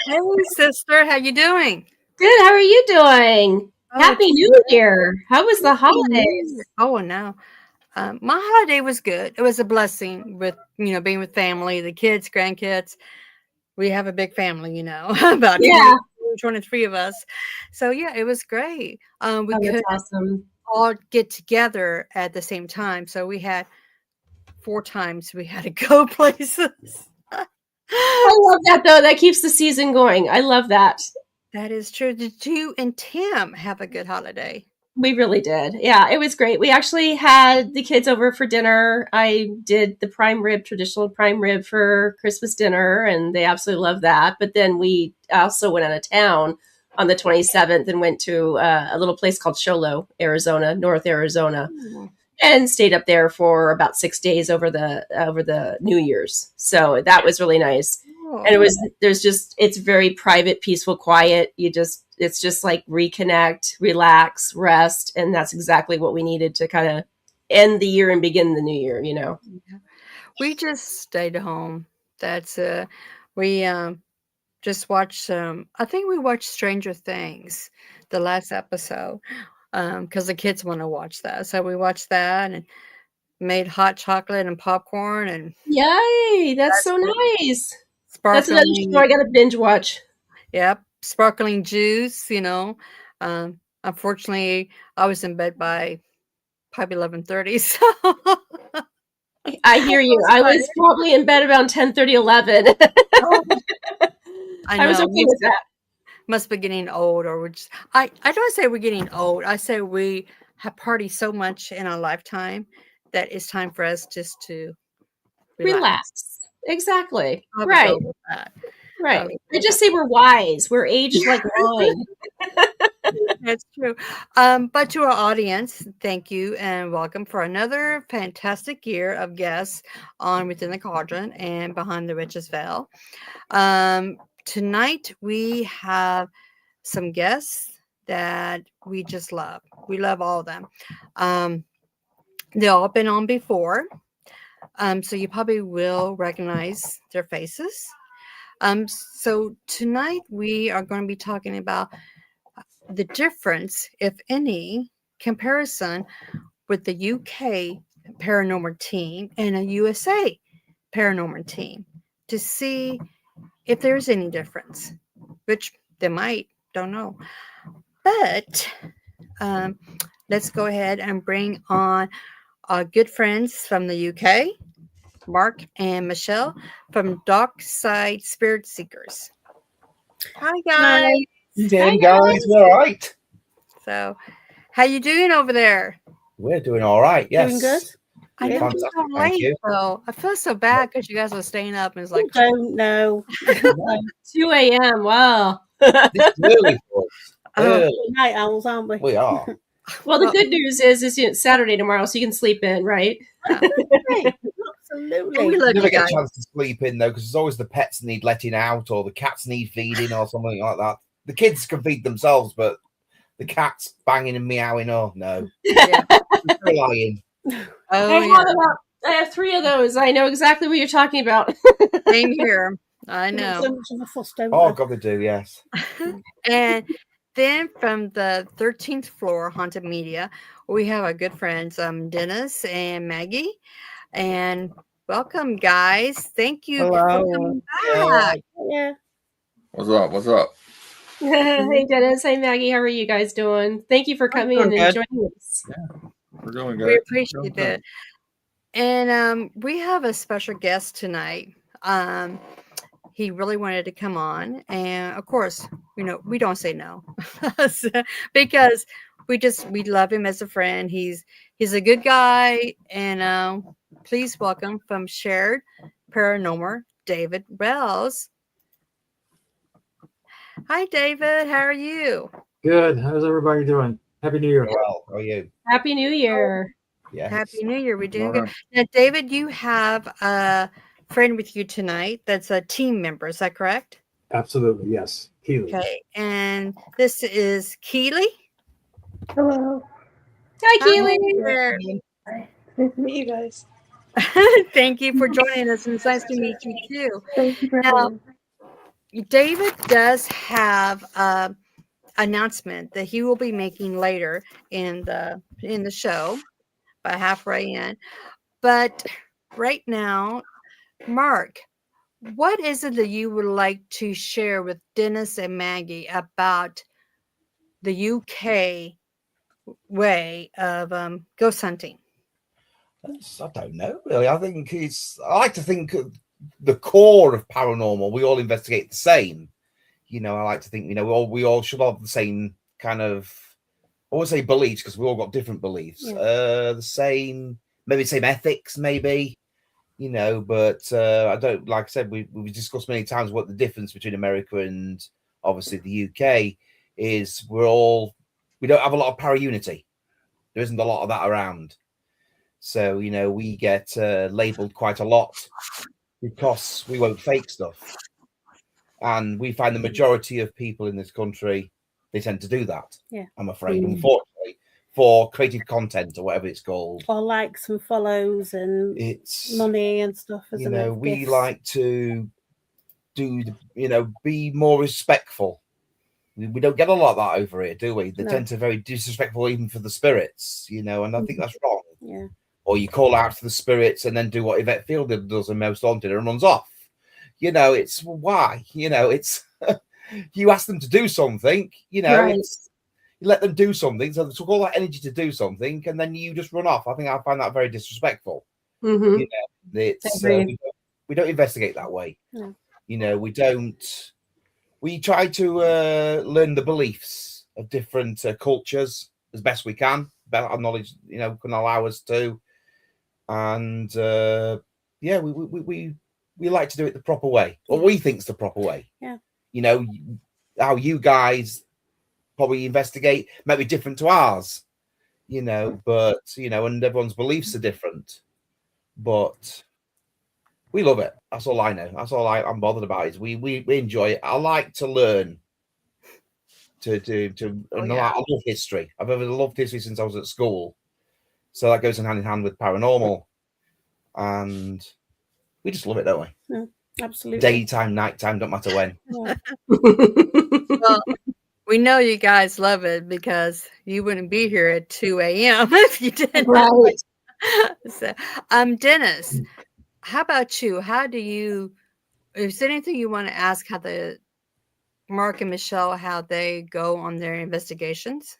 Hey, sister, how you doing? Good. How are you doing? Oh, Happy New Year. How was the holidays? Oh, no. My holiday was good. It was a blessing with, being with family, the kids, grandkids. We have a big family, about Yeah. 23 of us. So, yeah, it was great. We Oh, that's could awesome. all get together at the same time. So we had 4 times we had to go places. I love that, though. That keeps the season going. I love that. That is true. Did you and Tim have a good holiday? We really did. Yeah, it was great. We actually had the kids over for dinner. I did the traditional prime rib for Christmas dinner, and they absolutely loved that. But then we also went out of town on the 27th and went to a little place called Sholo, Arizona, North Arizona, and stayed up there for about 6 days over the New Year's. So that was really nice. And it's very private, peaceful, quiet. It's just like reconnect, relax, rest. And that's exactly what we needed to kind of end the year and begin the new year, We just stayed home. That's we just watched I think we watched Stranger Things, the last episode, because the kids want to watch that. So we watched that and made hot chocolate and popcorn and Yay! That's so nice. That's another sparkling. show I got to binge watch. Yep, sparkling juice. Unfortunately, I was in bed by probably 11:30. So I hear you. I was probably in bed around 10:30, 11. I know. was okay with that. Must be getting old, or we're just. I don't say we're getting old. I say we have partied so much in our lifetime that it's time for us just to relax. Exactly. I'll Right. go with that. Right. I just say we're wise. We're aged like wine. That's true. But to our audience, thank you and welcome for another fantastic year of guests on Within the Cauldron and Behind the Witch's Veil. Tonight we have some guests that we just love. We love all of them. They've all been on before. So you probably will recognize their faces. So tonight we are going to be talking about the difference, if any, comparison with the UK paranormal team and a USA paranormal team to see if there's any difference, which they might, don't know. But let's go ahead and bring on our good friends from the UK, Mark and Michelle from Dark Side Spirit Seekers. Hi, guys. Hey, guys. We're all right. So, how you doing over there? We're doing all right. Yes. Doing good. I know it's so late, though. I feel so bad because you guys are staying up and it's like, don't know. 2 a.m. Wow. It's early for us. Early. Night owls, aren't we? We are. Well, the good news is it's Saturday tomorrow, so you can sleep in, right? Absolutely. You never get a chance to sleep in, though, because there's always the pets need letting out or the cats need feeding or something like that. The kids can feed themselves, but the cat's banging and meowing. Oh, no. Yeah. Lying. I have 3 of those. I know exactly what you're talking about. Same here. I know. So much of a fuss, don't Oh, they? God, they do, yes. And then from the 13th floor, Haunted Media, we have our good friends, Dennis and Maggie. And welcome, guys. Thank you for coming back. Yeah. What's up? What's up? Hey, Dennis. Hey, Maggie. How are you guys doing? Thank you for coming doing and good. joining us. We're doing We good. appreciate that. And we have a special guest tonight. He really wanted to come on, and of course, we don't say no because we love him as a friend. He's a good guy, and please welcome from Shared Paranormal, David Wells. Hi, David. How are you? Good. How's everybody doing? Happy New Year. Well, how are you? Happy New Year. Yeah. Happy New Year. We're doing good. Alright. Now, David, you have a friend with you tonight that's a team member. Is that correct? Absolutely, yes. Healy. Okay. And this is Keely. Hello. Hi, Hi Keely. there. Nice to meet you guys. Thank you for joining us. And it's nice to meet you too. Thank you for Now, having me. David does have an announcement that he will be making later in the show by halfway in. But right now, Mark, what is it that you would like to share with Dennis and Maggie about the UK way of ghost hunting? I don't know, really. I like to think of the core of paranormal, we all investigate the same. I like to think, we all should have the same kind of, I won't say beliefs because we all got different beliefs. Yeah. The same, maybe same ethics, maybe, but I don't, like I said, we've discussed many times what the difference between America and obviously the UK is. We don't have a lot of para-unity. There isn't a lot of that around. So, we get labeled quite a lot because we won't fake stuff. And we find the majority of people in this country, they tend to do that. Yeah. I'm afraid, unfortunately, for creative content or whatever it's called. Or likes and follows and It's money and stuff, isn't it? we Gifts. like to be more respectful. We don't get a lot of that over here, do we? They No. tend to be very disrespectful even for the spirits, and I think that's wrong. Yeah. Or you call out to the spirits and then do what Yvette Fielder does in Most Haunted and runs off. It's why, it's you ask them to do something, Right. it's you let them do something. So they took all that energy to do something and then you just run off. I find that very disrespectful. Mm-hmm. It's we don't investigate that way. No. We try to learn the beliefs of different cultures as best we can. Our knowledge, can allow us to. And we like to do it the proper way. What we think's the proper way. Yeah. How you guys probably investigate might be different to ours. But and everyone's beliefs are different. But we love it. That's all I know. That's all I'm bothered about is we enjoy it. I like to learn. I love history. I've ever loved history since I was at school. So that goes hand in hand with paranormal. And we just love it, don't we? Yeah, absolutely. Daytime, nighttime, don't matter when. Yeah. Well, we know you guys love it because you wouldn't be here at 2 a.m. if you didn't. Right. So, Dennis, how about you? Is there anything you want to ask how the Mark and Michelle, how they go on their investigations?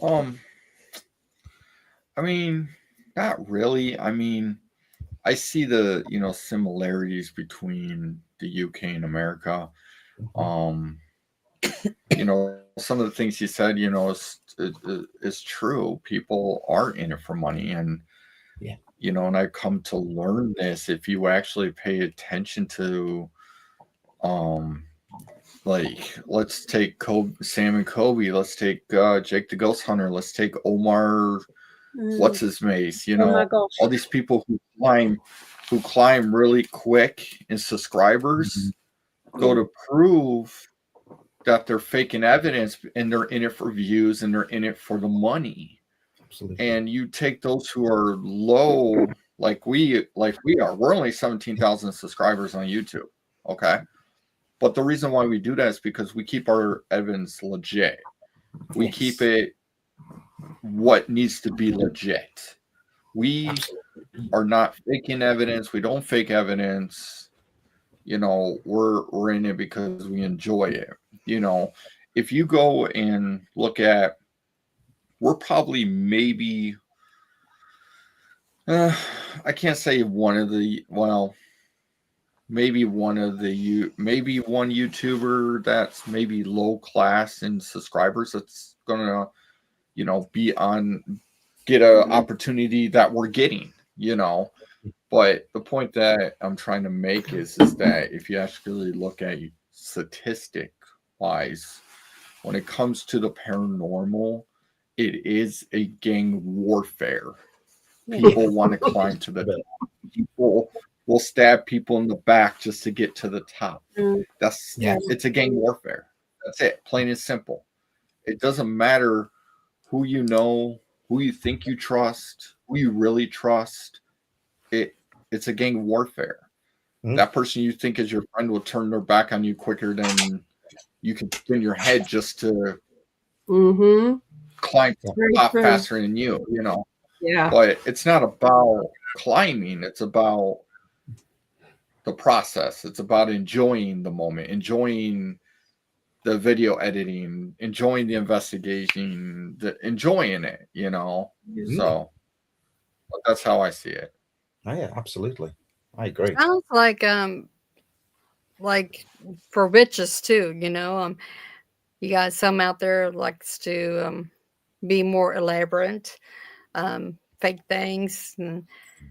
I mean, not really. I mean, I see the similarities between the UK and America. Some of the things you said, is true. People are in it for money, and and I come to learn this. If you actually pay attention to, like, let's take Sam and Kobe. Let's take Jake the Ghost Hunter. Let's take Omar. What's his mace? Oh my gosh. All these people who climb really quick in subscribers go to prove that they're faking evidence and they're in it for views and they're in it for the money. Absolutely. And you take those who are low, like we are. We're only 17,000 subscribers on YouTube. Okay. But the reason why we do that is because we keep our evidence legit. We keep it what needs to be legit. We are not faking evidence. We don't fake evidence. You know, we're in it because we enjoy it. You know, if you go and look at, we're probably maybe, I can't say one of the, well, maybe one of the, maybe one YouTuber that's maybe low class in subscribers that's gonna, you know, be on, get a opportunity that we're getting, you know. But the point that I'm trying to make is that if you actually look at statistic wise, when it comes to the paranormal, it is a gang warfare. People want to climb to the top. People will stab people in the back just to get to the top. That's it's a gang warfare. That's it, plain and simple. It doesn't matter who you know, who you think you trust, who you really trust. It's a gang warfare. That person you think is your friend will turn their back on you quicker than you can spin your head just to climb to the top faster than you know. Yeah. But it's not about climbing. It's about the process. It's about enjoying the moment, enjoying the video editing, enjoying the investigation, enjoying it, you know. So that's how I see it. Oh, yeah, absolutely. I agree. Sounds like for witches too, you know. You got some out there likes to be more elaborate, fake things and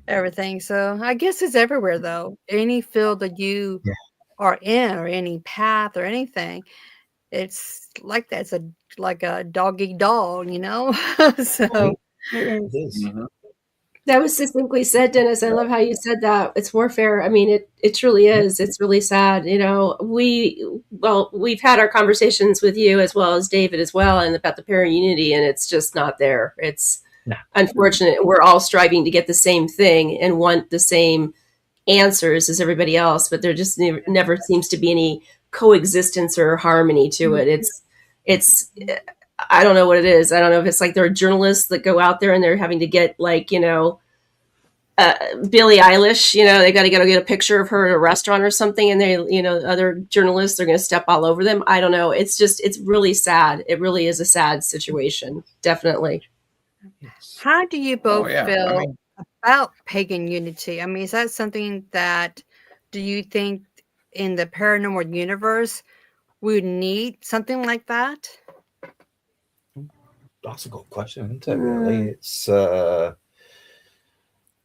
everything. So I guess it's everywhere though. Any field that you are in or any path or anything, it's like that. It's like a dog eat dog, you know. So It is. That was succinctly said, Dennis. I love how you said that. It's warfare. I mean, it truly is. It's really sad. You know, we've had our conversations with you as well as David as well, and about the parent unity, and it's just not there. It's unfortunate. We're all striving to get the same thing and want the same answers as everybody else, but there just never seems to be any coexistence or harmony to it. It's I don't know what it is. I don't know if it's like there are journalists that go out there and they're having to get like, you know, Billie Eilish, you know, they got to go get a picture of her at a restaurant or something. And they, you know, other journalists are going to step all over them. I don't know. It's just, it's really sad. It really is a sad situation. Definitely. how do you both feel about pagan unity? I mean, is that something that, do you think in the paranormal universe we would need something like that? That's a good question, isn't it? Really, it's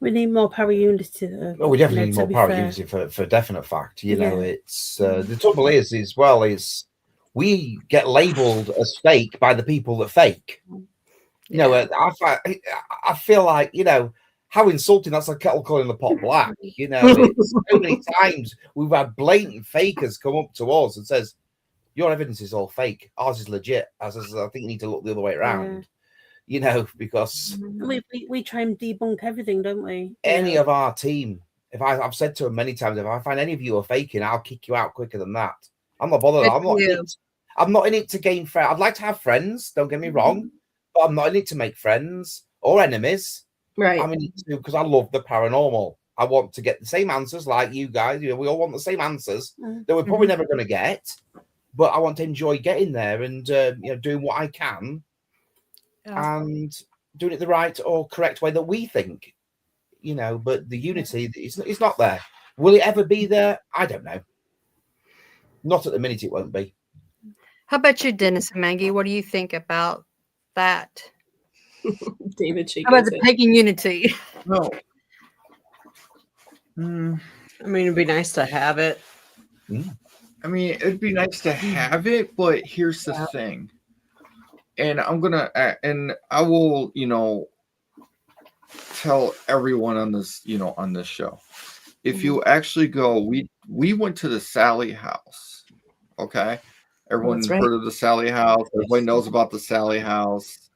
we need more power unity. Well, we definitely need more power unity for definite fact. You know, it's the trouble is we get labelled as fake by the people that fake. You know, I feel like, you know, how insulting. That's like kettle calling the pot black. You know, it's so many times we've had blatant fakers come up to us and says, your evidence is all fake. Ours is legit. I think you need to look the other way around. You know, because we try and debunk everything, don't we? Any of our team, I've said to them many times, if I find any of you are faking, I'll kick you out quicker than that. I'm not bothered. I'm not in it to gain friends. I'd like to have friends. Don't get me wrong, but I'm not in it to make friends or enemies. Right. I'm in it to because I love the paranormal. I want to get the same answers like you guys. You know, we all want the same answers that we're probably never going to get. But I want to enjoy getting there and you know, doing what I can and doing it the right or correct way that we think, you know. But the unity is not there. Will it ever be there? I don't know. Not at the minute. It won't be. How about you, Dennis and Maggie? What do you think about that? David, how about the pagan unity? No. I mean, it'd be nice to have it. I mean, it'd be nice to have it, but here's the thing. And I will, you know, tell everyone on this, you know, on this show. If you actually go, we went to the Sally house. Okay. Everyone's heard of the Sally house. Everybody knows about the Sally house.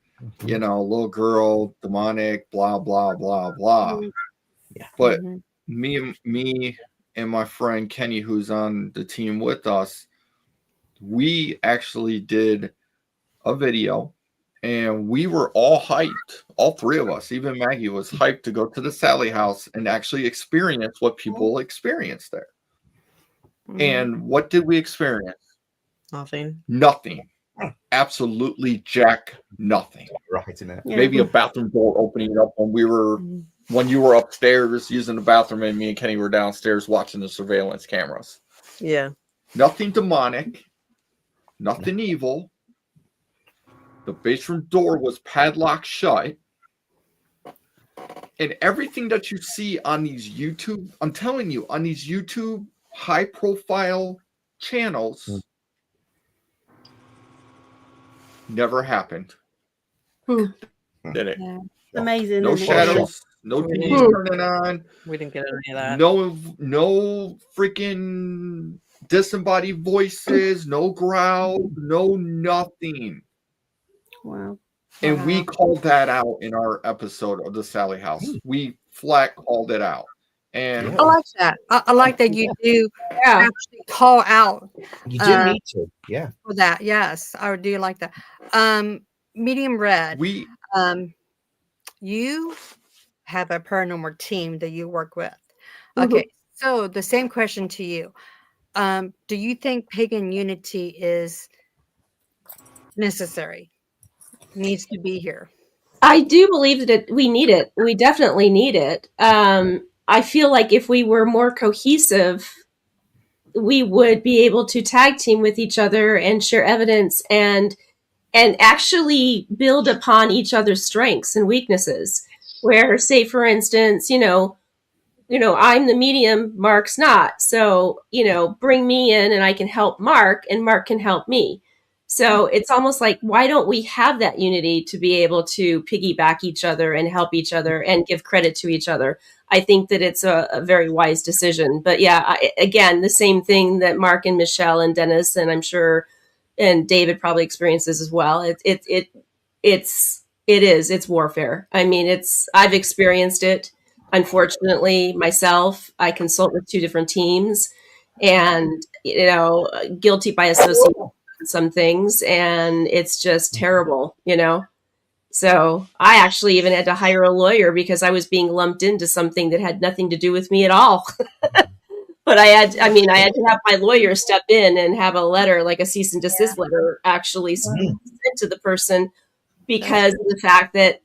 You know, little girl, demonic, blah, blah, blah, blah. But me and my friend Kenny, who's on the team with us, we actually did a video and we were all hyped. All three of us, even Maggie, was hyped to go to the Sally house and actually experience what people experience there. And what did we experience? Nothing. Nothing. Absolutely jack nothing. Right, isn't it? Yeah. Maybe a bathroom door opening up when you were upstairs using the bathroom and me and Kenny were downstairs watching the surveillance cameras. Yeah. Nothing demonic, nothing evil. The basement door was padlocked shut. And everything that you see on these YouTube, I'm telling you, on these YouTube high profile channels never happened. Did it? Yeah. Amazing. No isn't it? shadows, no TVs turning on, We didn't get any of that. no freaking disembodied voices, no growl, no nothing. Wow. And we Wow. called that out in our episode of the Sally House. We flat called it out. And I like that. I like that you do Yeah. actually call out You do need to. Yeah. for that. Yes, I do like that. Medium red. we You have a paranormal team that you work with. Mhm. Okay, so the same question to you. Do you think pagan unity is necessary? Needs to be here? I do believe that we need it. We definitely need it. I feel like if we were more cohesive, we would be able to tag team with each other and share evidence and actually build upon each other's strengths and weaknesses. Where, say, for instance, I'm the medium, Mark's not. So, bring me in and I can help Mark and Mark can help me. So it's almost like, why don't we have that unity to be able to piggyback each other and help each other and give credit to each other? I think that it's a very wise decision. But yeah, again, the same thing that Mark and Michelle and Dennis, and I'm sure, and David probably experiences as well. It's warfare. I mean, I've experienced it. Unfortunately, myself, I consult with 2 different teams and, guilty by association on some things. And it's just terrible, So I actually even had to hire a lawyer because I was being lumped into something that had nothing to do with me at all. But I had to have my lawyer step in and have a letter, like a cease and desist letter, actually sent to the person because of the fact that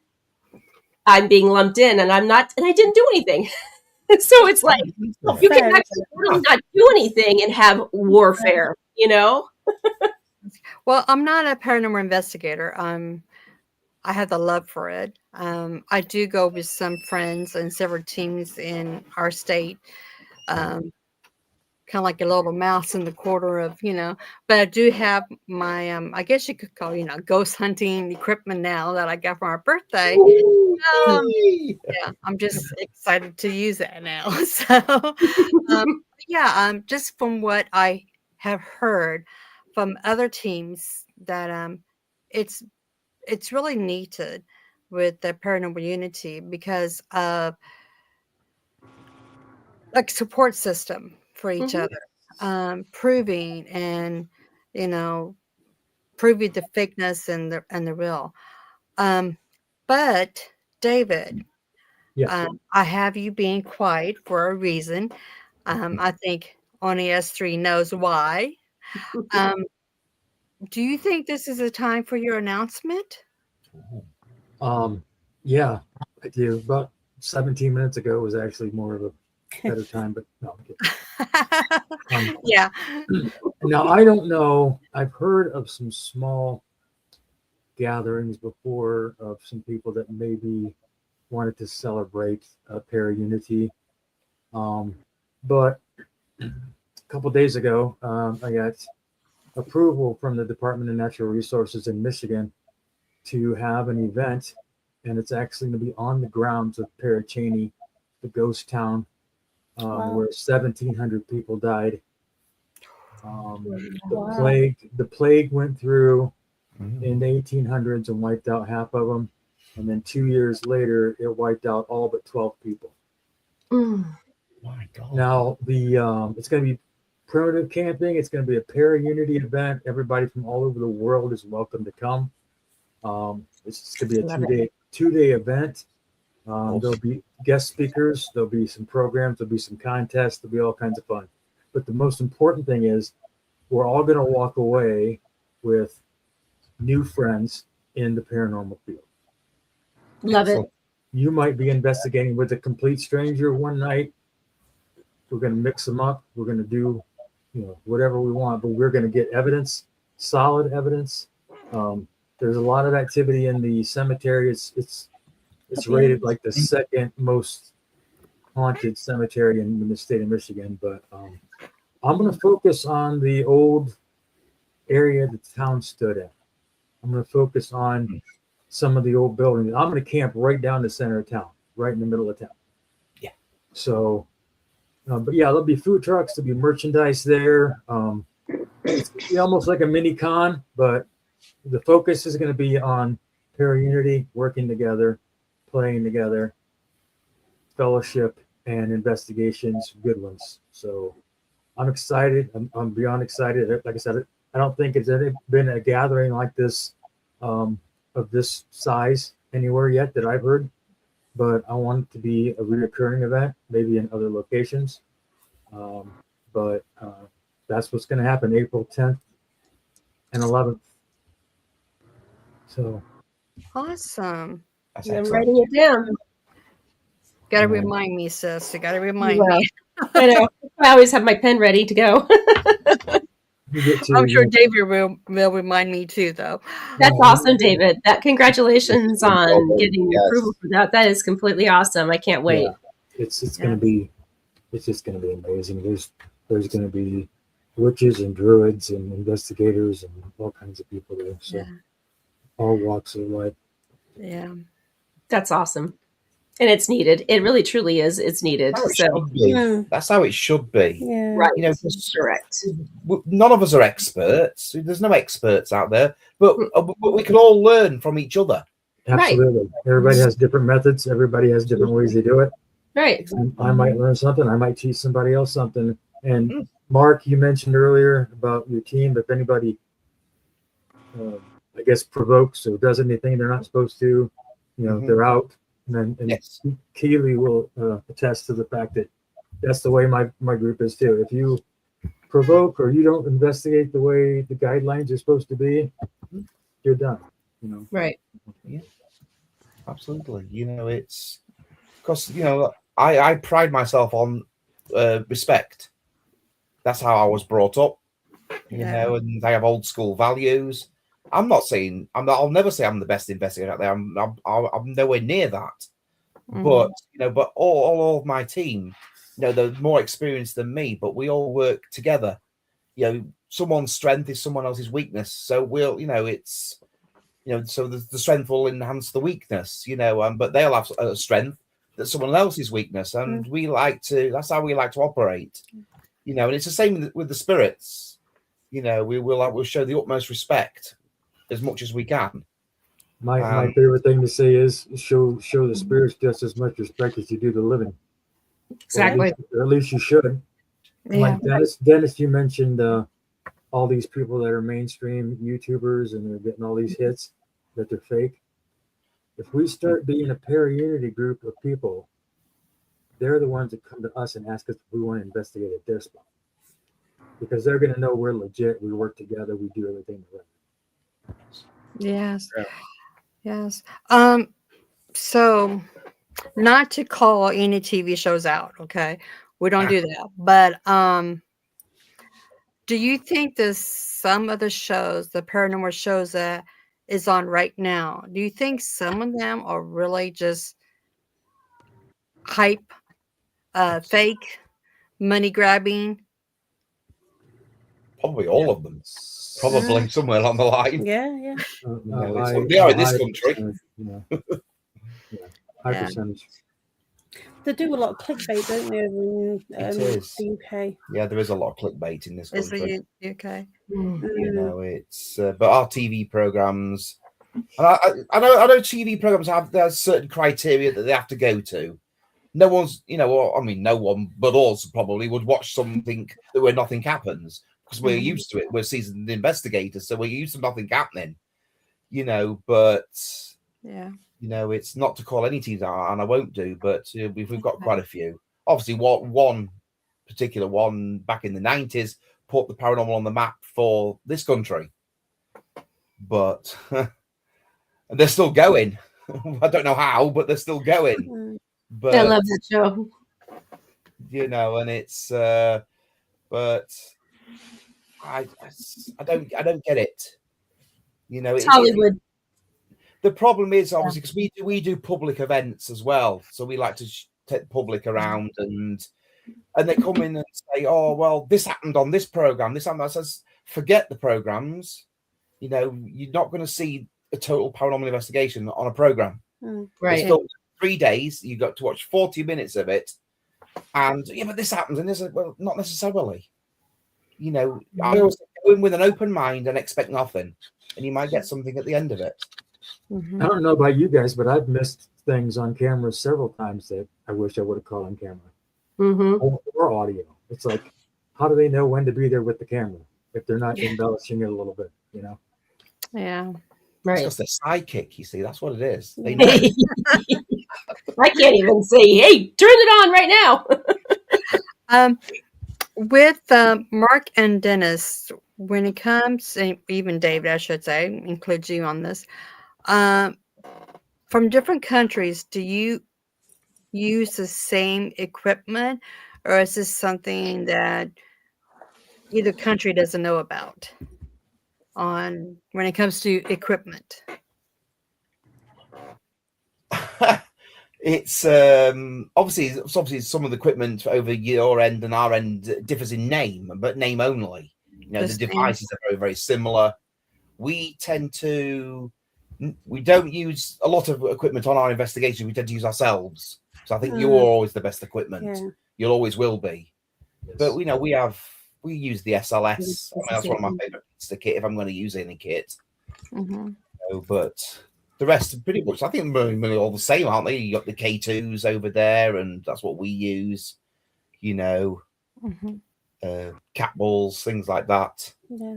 I'm being lumped in and I'm not, and I didn't do anything. So it's like, you can actually really not do anything and have warfare, Well, I'm not a paranormal investigator. I have the love for it. I do go with some friends and several teams in our state. Kind of like a little mouse in the quarter of, but I do have my, I guess you could call, ghost hunting equipment now that I got for our birthday. Yeah, I'm just excited to use that now. So, just from what I have heard from other teams that it's really needed with the paranormal unity because of like support system for each other, proving and proving the fakeness and the real. But David, Yes. I have you being quiet for a reason. I think only S3 knows why. Do you think this is a time for your announcement? Yeah, I do. About 17 minutes ago was actually more of a better time, but no. Yeah. Now, I don't know. I've heard of some small gatherings before of some people that maybe wanted to celebrate para-unity. But a couple days ago, I got approval from the Department of Natural Resources in Michigan to have an event, and it's actually going to be on the grounds of Parachaney, the ghost town, where 1,700 people died. The plague went through in the 1800s and wiped out half of them, and then 2 years later, it wiped out all but 12 people. My God. Now it's going to be primitive camping. It's going to be a para-unity event. Everybody from all over the world is welcome to come. It's going to be a two-day event. There'll be guest speakers. There'll be some programs. There'll be some contests. There'll be all kinds of fun. But the most important thing is we're all going to walk away with new friends in the paranormal field. Love it. You might be investigating with a complete stranger one night. We're going to mix them up. We're going to do, whatever we want, but we're going to get evidence, solid evidence. There's a lot of activity in the cemetery. It's rated like the second most haunted cemetery in the state of Michigan. But I'm going to focus on the old area the town stood in. I'm going to focus on some of the old buildings. I'm going to camp right down the center of town, right in the middle of town. Yeah. So, but yeah, there'll be food trucks, there'll be merchandise there. It's gonna be almost like a mini con, but the focus is going to be on para-unity, working together, playing together, fellowship, and investigations, good ones. So I'm excited. I'm beyond excited. Like I said, I don't think it's been a gathering like this of this size anywhere yet that I've heard, but I want it to be a reoccurring event, maybe in other locations. But that's what's going to happen April 10th and 11th. So Awesome. That's I'm excellent. writing it down. Got to Mhm. remind me, sis. You got to remind Well, me. I know. I always have my pen ready to go. you get to, I'm sure David will remind me too, though. That's awesome, David. That congratulations on getting your approval for that. That is completely awesome. I can't wait. Yeah, it's going to be, it's just going to be amazing. There's going to be witches and druids and investigators and all kinds of people there. So Yeah. all walks of life. Yeah. That's awesome. And it's needed. It really truly is. It's needed. That's So how it should be. Yeah. That's how it should be. Yeah. right. You know, 'cause Correct. none of us are experts. There's no experts out there, but we can all learn from each other. Absolutely. Everybody has different methods. Everybody has different ways they do it. Right. I might learn something. I might teach somebody else something. And Mark, you mentioned earlier about your team. If anybody, I guess, provokes or does anything they're not supposed to, they're out. And Yes. Keely will attest to the fact that that's the way my group is too. If you provoke or you don't investigate the way the guidelines are supposed to be, you're done. Right. Absolutely. It's because I pride myself on respect. That's how I was brought up. And I have old school values. I'm not saying I'll never say I'm the best investigator out there. I'm nowhere near that. But but all of my team, they're more experienced than me, but we all work together. Someone's strength is someone else's weakness. So it's so the strength will enhance the weakness, but they'll have a strength that's someone else's weakness, and that's how we like to operate. And it's the same with the spirits. We'll show the utmost respect as much as we can. My favorite thing to say is show the spirits just as much respect as you do the living. Exactly. Or at least you should. Yeah. Like Dennis, you mentioned all these people that are mainstream YouTubers and they're getting all these hits that they're fake. If we start being a para-unity group of people, they're the ones that come to us and ask us if we want to investigate at their spot. Because they're going to know we're legit, we work together, we do everything right. Yes. Yeah. Yes. So not to call any TV shows out, okay? We don't do that. But do you think some of the shows, the paranormal shows that is on right now, do you think some of them are really just hype, fake, money grabbing? Probably all of them. Probably somewhere along the line. Yeah. They are in this country. High percentage. They do a lot of clickbait, don't they, over in It is. the UK? Yeah, there is a lot of clickbait in this Is country. it okay? It's but our TV programs, and I know TV programs there's certain criteria that they have to go to. No one's, no one but us probably would watch something where nothing happens because we're used to it. We're seasoned investigators, so we're used to nothing happening. But Yeah. it's not to call any teams out, and I won't do. But we've got quite a few. Obviously, one particular one back in the 90s put the paranormal on the map for this country. But they're still going. I don't know how, but they're still going. But I love that show. you know, and it's but I don't get it. You know, It's Hollywood. the problem is obviously because we do public events as well, so we like to take the public around, and they come in and say, "Oh, well, this happened on this program. This happened." I says, "Forget the programs. You know, you're not going to see a total paranormal investigation on a program. Right. Still 3 days. You got to watch 40 minutes of it, and yeah, but this happens, and this well, not necessarily. You know, I always go in with an open mind and expect nothing, and you might get something at the end of it." I don't know about you guys, but I've missed things on camera several times that I wish I would have caught on camera or audio. It's like, how do they know when to be there with the camera if they're not embellishing it a little bit, you know? Yeah. Right. It's just their sidekick, you see. That's what it is. They know. I can't even say, "Hey, turn it on right now." With Mark and Dennis, when it comes, and even David, I should say, includes you on this, from different countries, do you use the same equipment, or is this something that either country doesn't know about on when it comes to equipment? It's obviously some of the equipment over your end and our end differs in name, but name only. You know, the devices are very, very similar. We don't use a lot of equipment on our investigation. We tend to use ourselves. So I think you're always the best equipment. Yeah. You'll always will be. Yes. But we use the SLS. I mean, that's one of my favorite bits of kit if I'm going to use any kit. But the rest are pretty much, I think, they're all the same, aren't they? You got the K2s over there, and that's what we use. You know, cat balls, things like that. Yeah.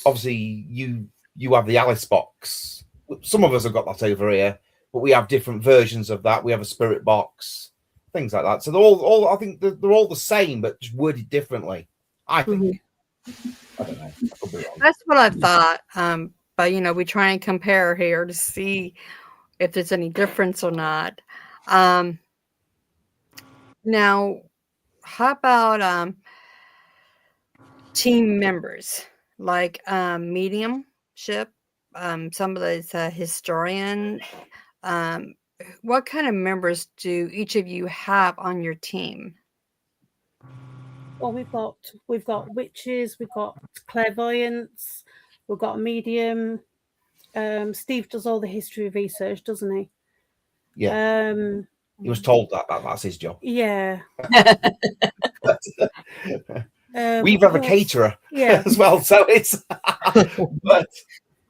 Obviously, you have the Alice box. Some of us have got that over here, but we have different versions of that. We have a spirit box, things like that. So they're all I think they're all the same, but just worded differently. I think. I don't know. I could be wrong. That's what I thought. But you know, we try and compare here to see if there's any difference or not. Now, how about team members like mediumship? Some of those historian. What kind of members do each of you have on your team? Well, we've got witches, we've got clairvoyants, we've got a medium. Steve does all the history research, doesn't he? Yeah. He was told that's his job. Yeah. We have a caterer Yeah. as well, so it's but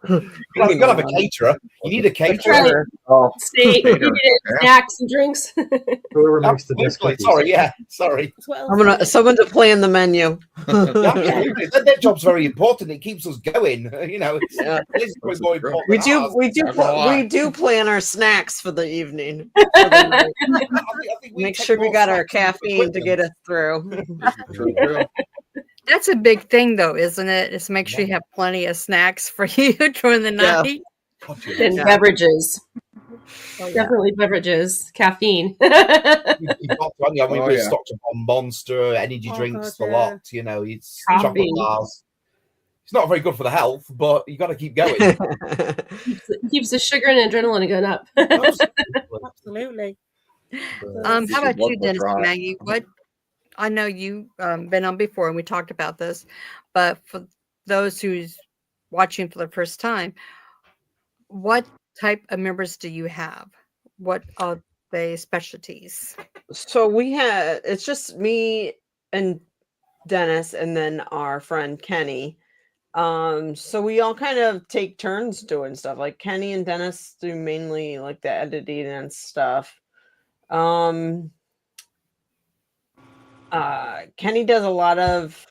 you gotta have a caterer. You need a caterer. Stay, you need snacks and drinks. Whoever makes the best cookies. Sorry. Someone to plan the menu. Absolutely. That job's very important. It keeps us going. You know, it's more important we do plan our snacks for the evening. For the night. I think Make sure we got our caffeine to get us through. That's a big thing, though, isn't it? Is make sure you have plenty of snacks for you during the night. And beverages. Definitely beverages, caffeine. We've stocked up on Monster, energy drinks, a lot. You know, it's chocolate bars. It's not very good for the health, but you got to keep going. Keeps the sugar and adrenaline going up. Absolutely. How about you, Dennis and Maggie? What? I know you've been on before, and we talked about this, but for those who's watching for the first time, what type of members do you have? What are their specialties? So it's just me and Dennis, and then our friend Kenny. So we all kind of take turns doing stuff. Like Kenny and Dennis do mainly like the editing and stuff. Kenny does a lot of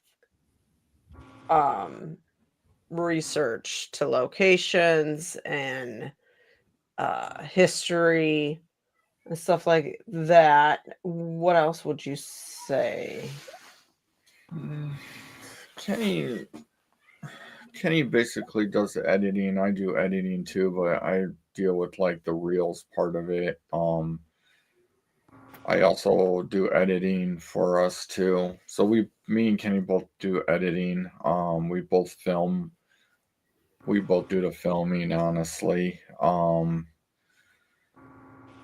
research to locations and history. and stuff like that. What else would you say? Kenny basically does the editing. I do editing too, but I deal with like the reels part of it. I also do editing for us too. So me and Kenny both do editing. We both film. We both do the filming, honestly. Trying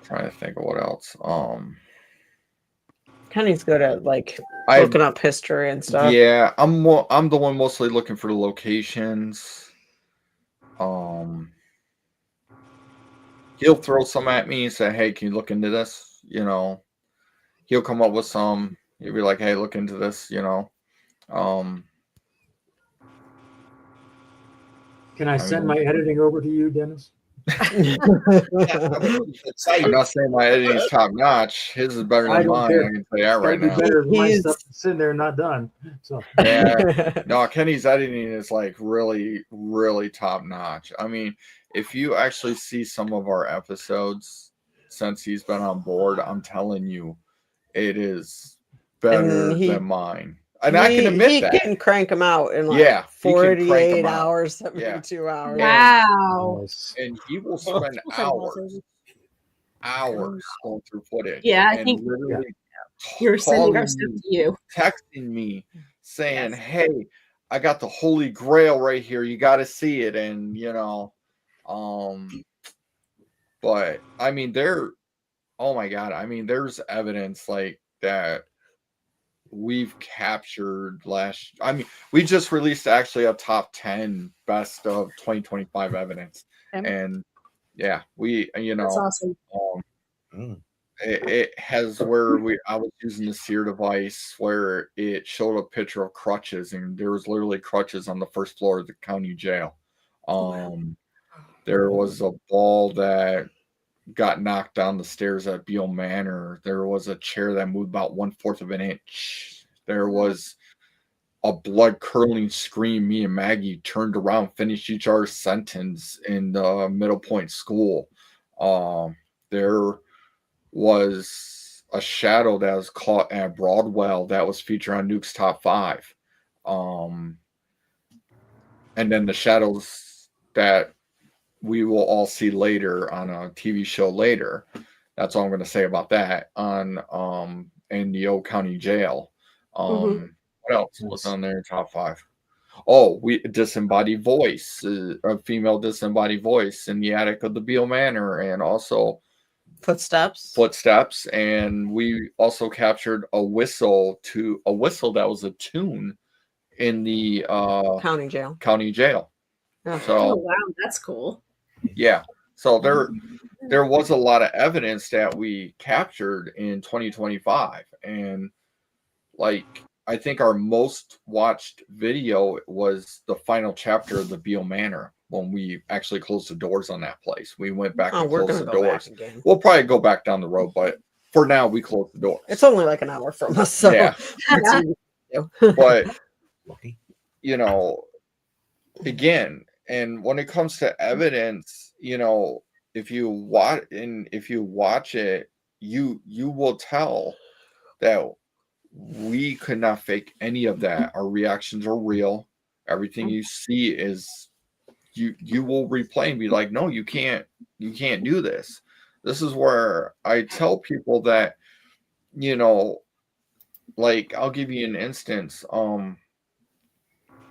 to think of what else. Kenny's good at like I looking up history and stuff. Yeah, I'm the one mostly looking for the locations. He'll throw some at me and say, "Hey, can you look into this?" You know, he'll come up with some. He'll be like, "Hey, look into this." You know, Can I send my editing over to you, Dennis? I'm not saying my editing is top notch. His is better I than don't mine. care. I can tell you that right It'd be now. better if my He's- stuff is sitting there not done. So Yeah, no, Kenny's editing is like really, really top notch. I mean, if you actually see some of our episodes since he's been on board, I'm telling you, it is better than mine. And I can admit he that. can crank them out in like Yeah, he can crank 'em 48 out. hours, Yeah. 72 hours. Wow. nice. And he will spend hours going through footage. Yeah, I and think literally you're sending our calling stuff me, to you. texting me saying, Yes. "Hey, I got the Holy Grail right here. You got to see it." And you know, but I mean, oh my God, I mean, there's evidence like that we've captured I mean, we just released actually a top 10 best of 2025 evidence, and yeah, That's awesome. It has where I was using the SEER device where it showed a picture of crutches, and there was literally crutches on the first floor of the county jail. There was a ball that got knocked down the stairs at Beale Manor. There was a chair that moved about 1/4 of an inch. There was a blood curdling scream. Me and Maggie turned around, finished each other's sentence in the Middle Point School. There was a shadow that was caught at Broadwell that was featured on Nuke's Top 5. And then the shadows that we will all see later on a TV show later. That's all I'm going to say about that on in the old county jail. What else was on there in top 5? Oh, disembodied voice, a female disembodied voice in the attic of the Beale Manor, and also footsteps. And we also captured a whistle that was a tune in the County jail. Yeah. Oh So wow, that's cool. yeah, so there was a lot of evidence that we captured in 2025, and like I think our most watched video was the final chapter of the Beale Manor when we actually closed the doors on that place. We went back and we're closed gonna the go doors. back again. We'll probably go back down the road, but for now we closed the doors. It's only like an hour from us, so Yeah. But you know, again, and when it comes to evidence, you know, if you watch it, you will tell that we could not fake any of that. Our reactions are real. Everything you see is you will replay and be like, no, you can't do this. This is where I tell people that, you know, like I'll give you an instance,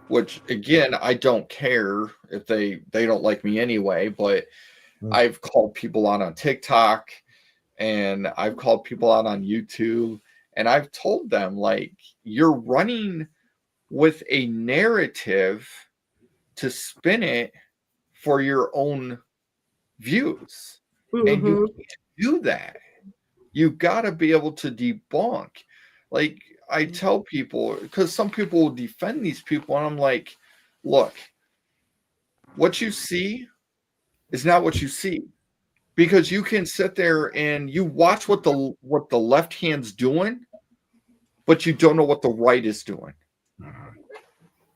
which again, I don't care if they don't like me anyway, but I've called people out on TikTok and I've called people out on YouTube, and I've told them, like, you're running with a narrative to spin it for your own views. And you can't do that. You got to be able to debunk. Like, I tell people, because some people will defend these people, and I'm like, look, what you see is not what you see. Because you can sit there and you watch what the left hand's doing, but you don't know what the right is doing.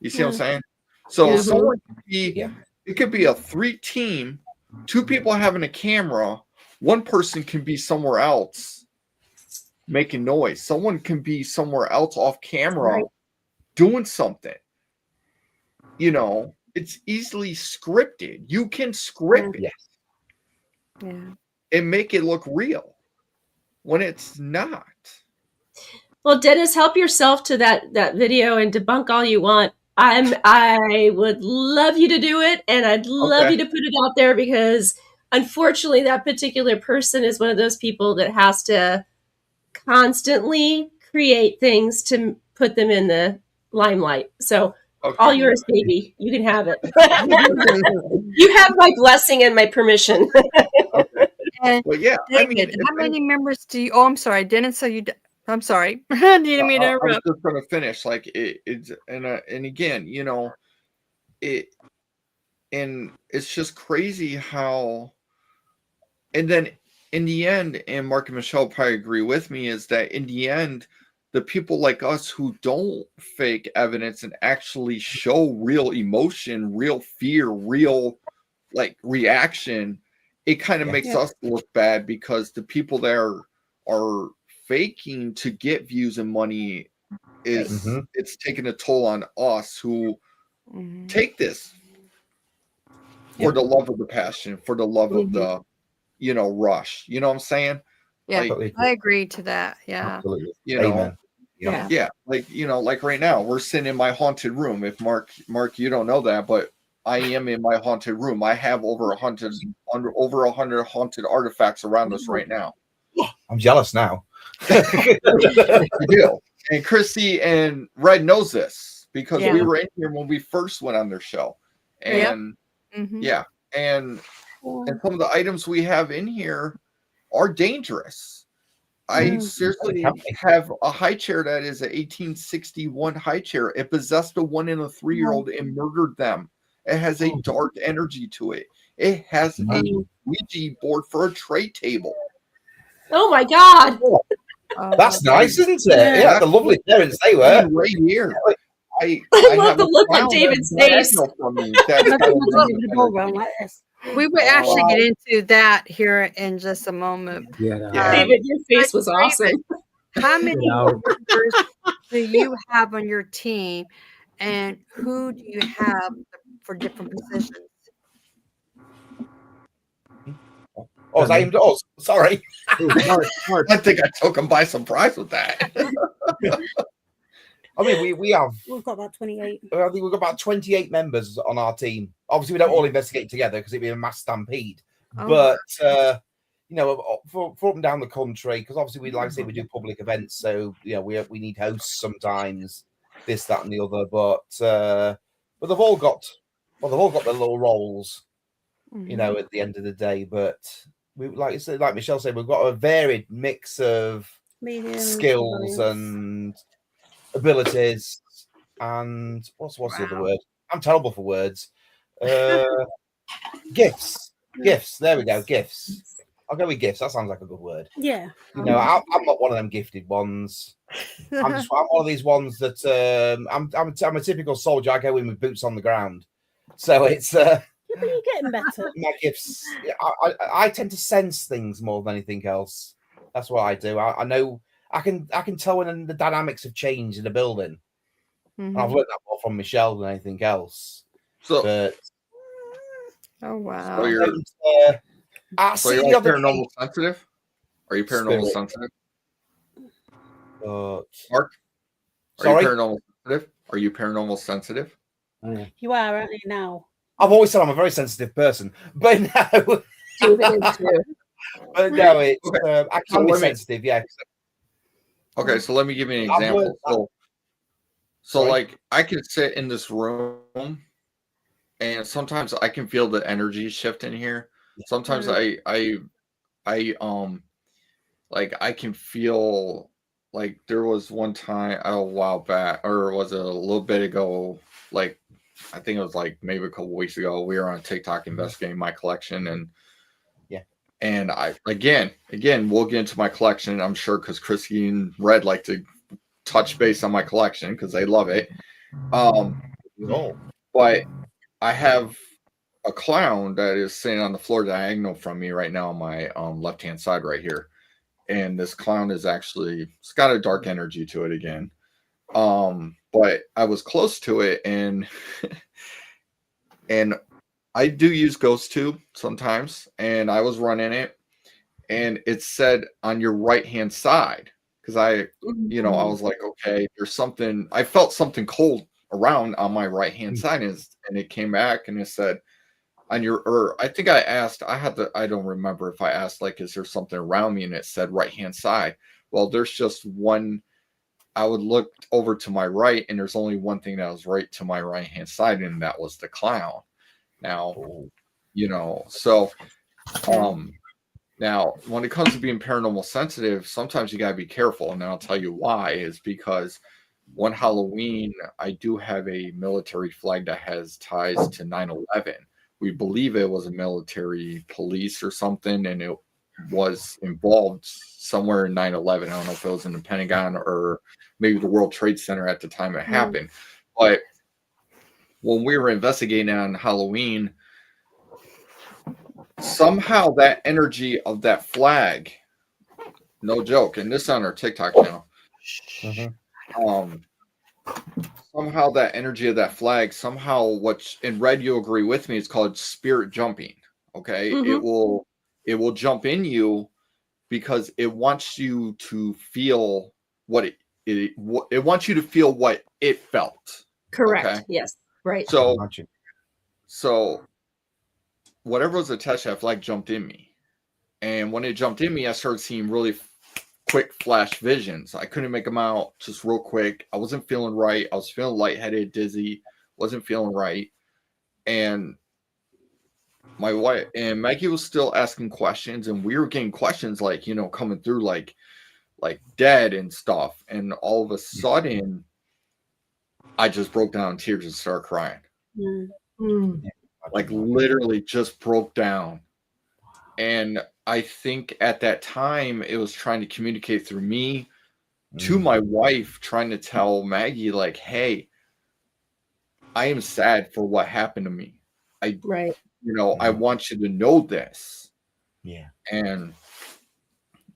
You see what I'm saying? So someone could be, it could be a 3-team, 2 people having a camera. one person can be somewhere else making noise. Someone can be somewhere else off camera doing something. You know, it's easily scripted. You can script it and make it look real when it's not. Well, Dennis, help yourself to that video and debunk all you want. I would love you to do it, and I'd love you to put it out there, because unfortunately that particular person is one of those people that has to constantly create things to put them in the limelight. So all yours, baby. You can have it. You have my blessing and my permission. Well, yeah. David, how many members do you? Oh, I'm sorry, Dennis. So you. I'm sorry. I didn't mean to interrupt. I was just going to finish. Like it's and again, you know, and it's just crazy how. And then in the end, and Mark and Michelle probably agree with me, is that in the end, the people like us who don't fake evidence and actually show real emotion, real fear, real like reaction, it kind of makes us look bad, because the people that are faking to get views and money is it's taking a toll on us who take this for the love of the passion, for the love of the, you know, rush. You know what I'm saying? Yeah, like, I agree to that. Yeah. Absolutely. You know, Amen. Yeah. Like, you know, like right now we're sitting in my haunted room. If Mark, you don't know that, but I am in my haunted room. I have over 100 haunted artifacts around us right now. I'm jealous now. You do. And Chrissy and Red knows this, because we were in here when we first went on their show. And and some of the items we have in here are dangerous. I seriously have a high chair that is an 1861 high chair. It possessed a 1 and a 3-year-old and murdered them. It has a dark energy to it. It has a Ouija board for a tray table. Oh my God. That's nice, isn't it? Yeah, the lovely parents they were. Right here. I love the look on David's face. We will actually get into that here in just a moment. David, your face was awesome. How many members do you have on your team, and who do you have for different positions? Oh, is that aimed at us? Sorry. I think I took him by surprise with that. I mean, we've got about 28. I think we've got about 28 members on our team. Obviously, we don't all investigate together because it'd be a mass stampede. But you know, for up and down the country, because obviously we, like I say, we do public events, so you know, we need hosts sometimes, this, that, and the other. But they've all got their little roles, you know, at the end of the day. But we, like Michelle said, we've got a varied mix of skills and abilities, and what's the other word? I'm terrible for words. Gifts. There we go. Gifts. I'll go with gifts. That sounds like a good word. Yeah. You know, I'm not one of them gifted ones. I'm one of these ones that I'm a typical soldier. I go in with boots on the ground. So it's you're getting better. My gifts. I tend to sense things more than anything else. That's what I do. I know. I can tell when the dynamics have changed in a building. And I've learned that more from Michelle than anything else. Oh wow! So you're paranormal sensitive? Are you paranormal sensitive? Mark, are you paranormal sensitive? Are you paranormal sensitive? You are, aren't you now? I've always said I'm a very sensitive person, but no. But no, it's I can be sensitive. Yeah. Okay, so let me give you an example. So like I can sit in this room and sometimes I can feel the energy shift in here. Sometimes I like I can feel like there was one time a while back, or was it a little bit ago, like I think it was like maybe a couple weeks ago, we were on TikTok investigating my collection, and and I again we'll get into my collection, I'm sure, because Chrissy and Red like to touch base on my collection because they love it. But I have a clown that is sitting on the floor diagonal from me right now on my left hand side right here, and this clown is actually, it's got a dark energy to it again. But I was close to it, and and I do use Ghost Tube sometimes, and I was running it, and it said on your right hand side, because I was like, okay, there's something. I felt something cold around on my right hand side, and it came back and it said on your, or I think I asked, I don't remember if I asked, like, is there something around me, and it said right hand side. Well, there's just one. I would look over to my right, and there's only one thing that was right to my right hand side, and that was the clown. Now, so now when it comes to being paranormal sensitive, sometimes you gotta be careful, and I'll tell you why. Is because one Halloween, I do have a military flag that has ties to 9/11. We believe it was a military police or something, and it was involved somewhere in 9/11. I don't know if it was in the Pentagon or maybe the World Trade Center at the time it happened. But when we were investigating on Halloween, somehow that energy of that flag, no joke, and this on our TikTok channel, somehow that energy of that flag, somehow, what in red, you agree with me, it's called spirit jumping. Okay, it will jump in you because it wants you to feel what it wants you to feel what it felt. Correct. Okay? Yes. Right. So whatever was attached to that flag jumped in me. And when it jumped in me, I started seeing really quick flash visions. I couldn't make them out, just real quick. I wasn't feeling right. I was feeling lightheaded, dizzy, wasn't feeling right. And my wife and Maggie was still asking questions, and we were getting questions like, coming through like dead and stuff. And all of a sudden, I just broke down in tears and started crying. Like literally just broke down. And I think at that time it was trying to communicate through me to my wife, trying to tell Maggie, like, hey, I am sad for what happened to me. I want you to know this. Yeah. And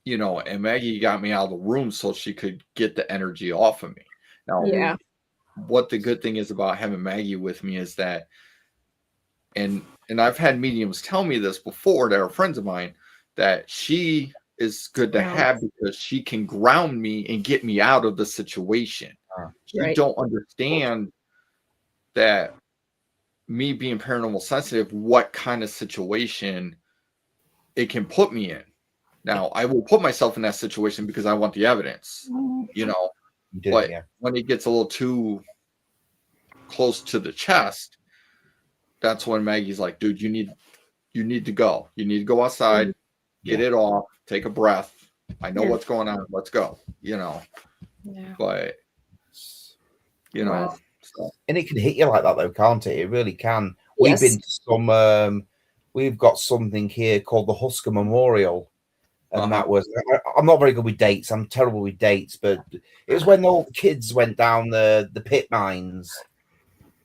and Maggie got me out of the room so she could get the energy off of me. Now, what the good thing is about having Maggie with me is that, and I've had mediums tell me this before that are friends of mine, that she is good to have because she can ground me and get me out of the situation. She don't understand that me being paranormal sensitive, what kind of situation it can put me in. Now, I will put myself in that situation because I want the evidence, but when it gets a little too close to the chest, that's when Maggie's like, dude, you need to go. You need to go outside, get it off, take a breath. I know what's going on. Let's go, but, so. And it can hit you like that though, can't it? It really can. Yes. We've been to some, we've got something here called the Husker Memorial. And that was, I'm not very good with dates. I'm terrible with dates, but it was when all the kids went down the pit mines.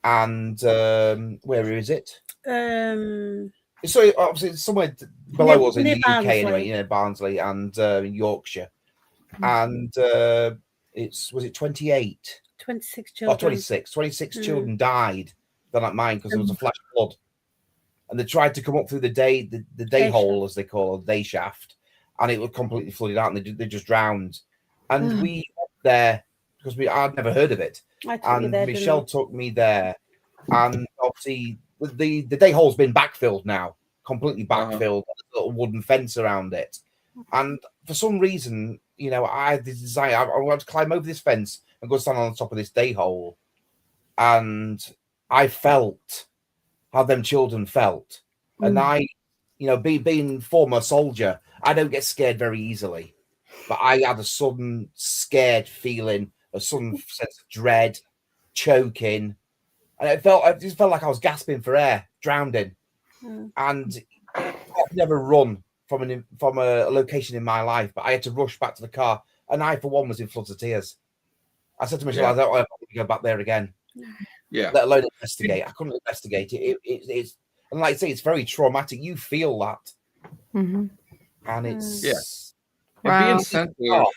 And where is it? So obviously it's somewhere below us in the UK anyway, Barnsley and Yorkshire. And was it 28? 26 children. 26 children died on that mine because there was a flash flood. And they tried to come up through the day hole, as they call it, day shaft. And it was completely flooded out, and they just drowned. And we went there because I'd never heard of it. And Michelle took me there, and obviously the day hole's been backfilled now, completely backfilled. There's a little wooden fence around it, and for some reason, I had this desire. I wanted to climb over this fence and go stand on the top of this day hole, and I felt how them children felt, and I, being former soldier, I don't get scared very easily, but I had a sudden scared feeling, a sudden sense of dread, choking, and it just felt like I was gasping for air, drowning. And I've never run from a location in my life, but I had to rush back to the car, and I, for one, was in floods of tears. I said to Michelle, I don't want to go back there again. Yeah. Let alone investigate. I couldn't investigate it. And like I say, it's very traumatic. You feel that, Mm-hmm. and it's Yeah. And Wow.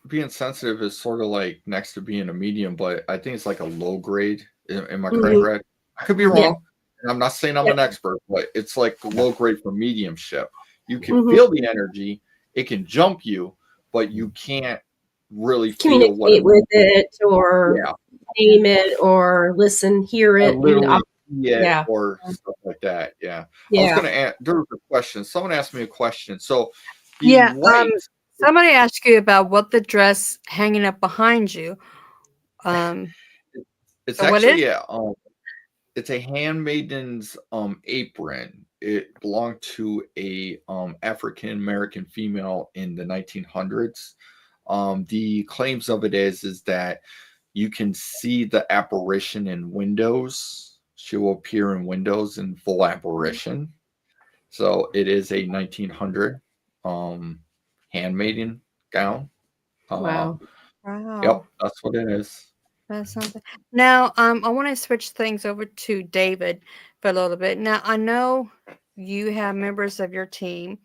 being sensitive is sort of like next to being a medium, but I think it's like a low grade. Am I correct, Mhm. Red? I could be wrong. Yeah. And I'm not saying I'm an expert, but it's like low grade for mediumship. You can Mhm. feel the energy, it can jump you, but you can't really feel what Communicate with it, or yeah, name it, or listen, hear it. literally see it yeah. or stuff like that. Yeah. I was Yeah. gonna ask, there was a question. Someone asked me a question. So the Yeah. light, Somebody asked you about what the dress hanging up behind you. it's So what actually is it's a handmaiden's apron. It belonged to a African American female in the 1900s. The claims of it is that you can see the apparition in windows. She will appear in windows in full apparition. So it is a 1900 handmaiden gown. Wow. Wow. Yep, that's what it is. That's something. Now, I want to switch things over to David for a little bit. Now, I know you have members of your team,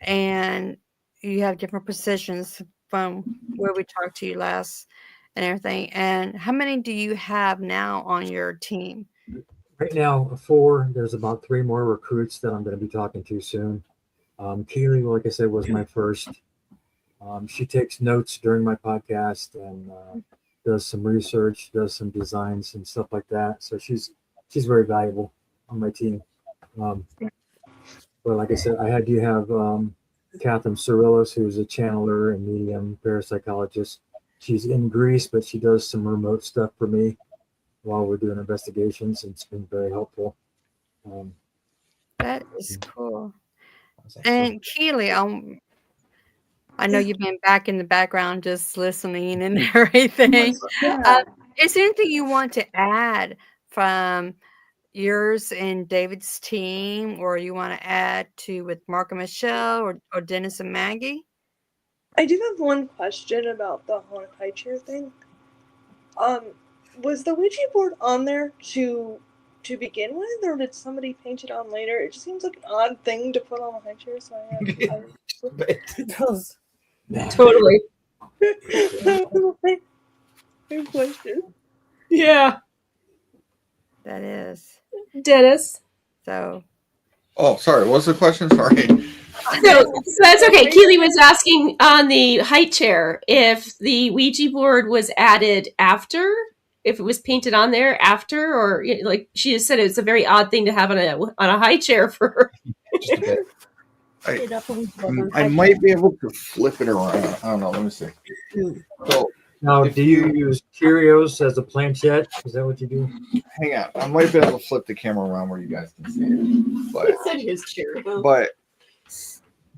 and you have different positions from where we talked to you last and everything. And how many do you have now on your team? Right now, 4. There's about 3 more recruits that I'm going to be talking to soon. Keely, like I said, was my first. She takes notes during my podcast and does some research, does some designs and stuff like that. So she's very valuable on my team. But like I said, I do have Catherine Cyrillis, who's a channeler and medium parapsychologist. She's in Greece, but she does some remote stuff for me while we're doing investigations. It's been very helpful. That is cool. That's excellent. And Keely, I know you've been back in the background just listening and everything. Yeah. Is there anything you want to add from yours and David's team, or you want to add to with Mark and Michelle, or Dennis and Maggie? I do have one question about the haunted high chair thing. Was the Ouija board on there to begin with, or did somebody paint it on later? It just seems like an odd thing to put on a high chair, so It does. Totally. That was my question. Yeah. That is. Dennis. So Oh, sorry. What was the question? Sorry. So that's okay. Keely was asking on the height chair if the Ouija board was added after, if it was painted on there after, or like she just said, it's a very odd thing to have on a high chair for. Just a bit. It definitely wasn't. I might be able to flip it around. I don't know. Let me see. So Now, If do you use curios as a planchette? Is that what you do? hang on. I might be able to flip the camera around where you guys can see it.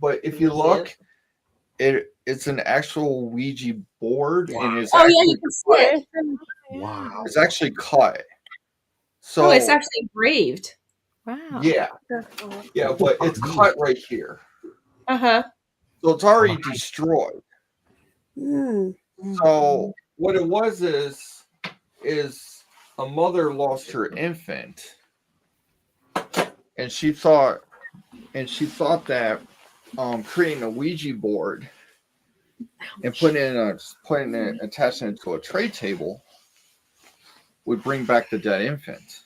But if you look, it's an actual Ouija board and it's Oh yeah, actually you can see it. Wow. it's actually cut. So Oh, it's actually engraved. wow. yeah, but it's cut right here. Uh-huh. So it's already destroyed. Mm. So what it was is a mother lost her infant, and she thought that creating a Ouija board and attaching it to a tray table would bring back the dead infant,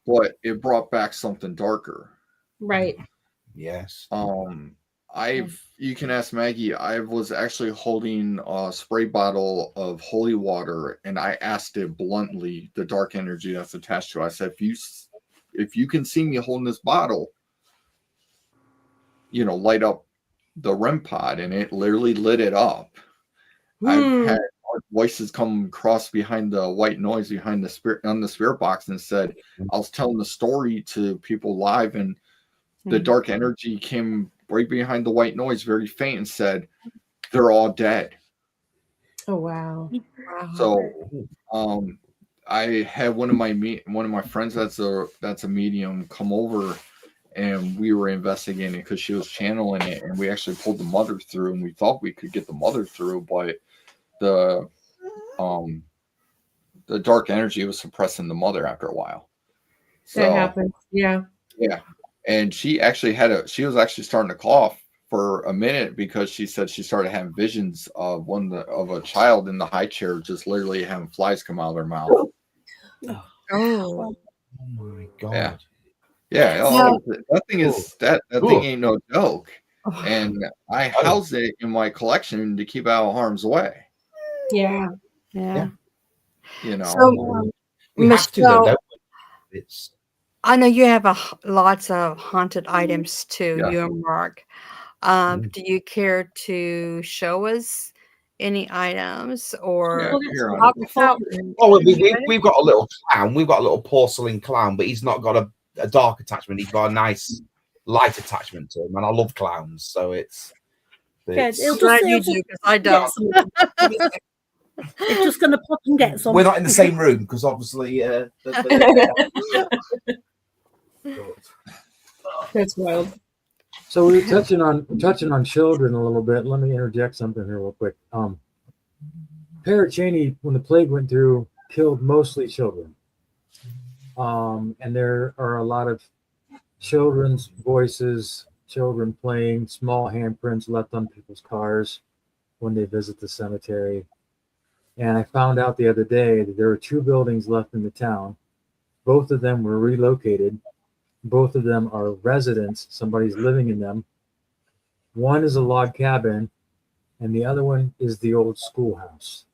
but it brought back something darker. Right. Yes. You can ask Maggie. I was actually holding a spray bottle of holy water, and I asked it bluntly, the dark energy that's attached to it. I said, if you can see me holding this bottle, light up the REM pod, and it literally lit it up. I've had voices come across behind the white noise behind the spirit box and said, I was telling the story to people live, and the dark energy came right behind the white noise, very faint, and said, they're all dead. Oh wow. So I had one of my friends that's a medium come over, and we were investigating because she was channeling it, and we actually pulled the mother through, and we thought we could get the mother through, but the dark energy was suppressing the mother after a while. That happens. Yeah. Yeah. And she actually she was actually starting to cough for a minute because she said she started having visions of of a child in the high chair just literally having flies come out of their mouth. Oh. Oh my god. Yeah. Yeah. So- That thing is that thing ain't no joke. And I house it in my collection to keep out of harm's way. Yeah. Yeah. You know. So, we have to though, Michelle, don't we? It's I know you have lots of haunted items too, Yeah. you and Mark. Do you care to show us any items or Yeah, here on talk about? oh, we've got a little clown. We've got a little porcelain clown, but he's not got a dark attachment. He's got a nice light attachment to him, and I love clowns, so it's Good. It'll Glad just, you it'll do because I don't. it's just going to pop and get some. we're not in the same room because obviously That's wild. So we were touching on children a little bit. Let me interject something here real quick. Parrot Cheney, when the plague went through, killed mostly children. And there are a lot of children's voices, children playing, small handprints left on people's cars when they visit the cemetery. And I found out the other day that there were 2 buildings left in the town. Both of them were relocated. Both of them are residents. Somebody's living in them. One is a log cabin, and the other one is the old schoolhouse.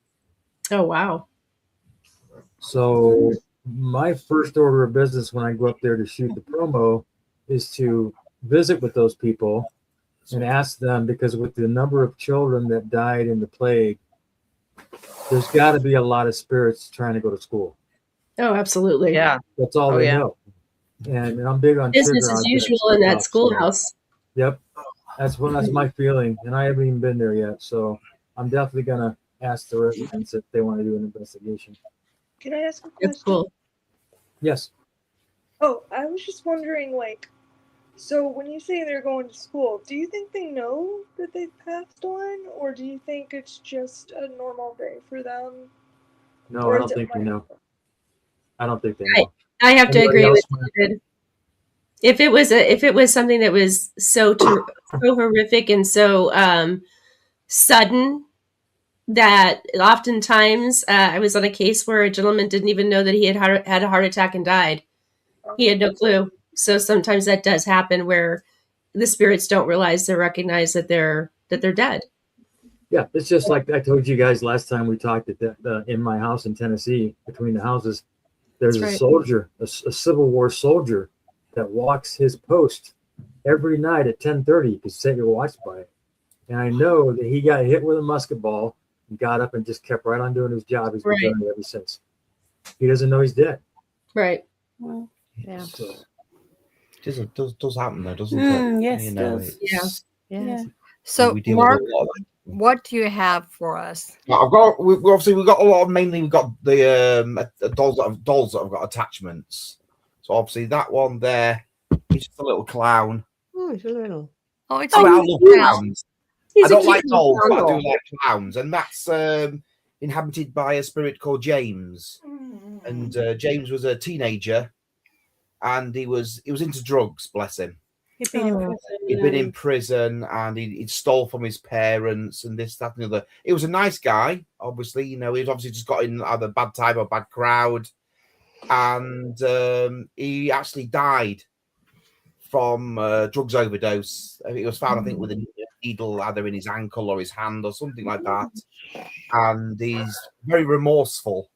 Oh, wow. So my first order of business when I go up there to shoot the promo is to visit with those people and ask them, because with the number of children that died in the plague, there's got to be a lot of spirits trying to go to school. Oh, absolutely. Yeah. That's all they know. And I'm big on Business trigger as on usual in that schoolhouse. Yep. That's my feeling. And I haven't even been there yet. So I'm definitely going to ask the residents if they want to do an investigation. Can I ask a question? That's cool. Yes. Oh, I was just wondering, like, so when you say they're going to school, do you think they know that they've passed on, or do you think it's just a normal day for them? No, Or I is don't it think they like- know. I don't think they Right. know. I have to Anybody agree with else David. If it was something that was so horrific and so sudden that oftentimes I was on a case where a gentleman didn't even know that he had a heart attack and died. He had no clue. So sometimes that does happen where the spirits don't recognize that they're dead. Yeah, it's just like I told you guys last time we talked that in my house in Tennessee, between the houses, there's That's right. a soldier, a Civil War soldier that walks his post every night at 10:30. You could set your watch by it. And I know that he got hit with a musket ball and got up and just kept right on doing his job. He's been Right. doing it ever since. He doesn't know he's dead. Right. Yeah. So, it does happen though, doesn't it? Yes, You it know, does. it's- Yeah. Yeah. So, we deal Mark, with a lot of that. what do you have for us? We've got a lot of, mainly we've got the dolls that have got attachments. So obviously that one there, he's just a little clown. Oh, it's a little. Oh, it's I a love cute clowns. He's I a don't cute like little dolls, but I clown. do like clowns, and that's inhabited by a spirit called James. And James was a teenager, and he was into drugs. Bless him. He'd been in Oh. prison. He'd been in prison, and he'd stole from his parents, and this, that, and the other. He was a nice guy, obviously. You know, he'd obviously just got in either bad time or bad crowd, and he actually died from drugs overdose. He was found, I think, with a needle either in his ankle or his hand or something like that. And he's very remorseful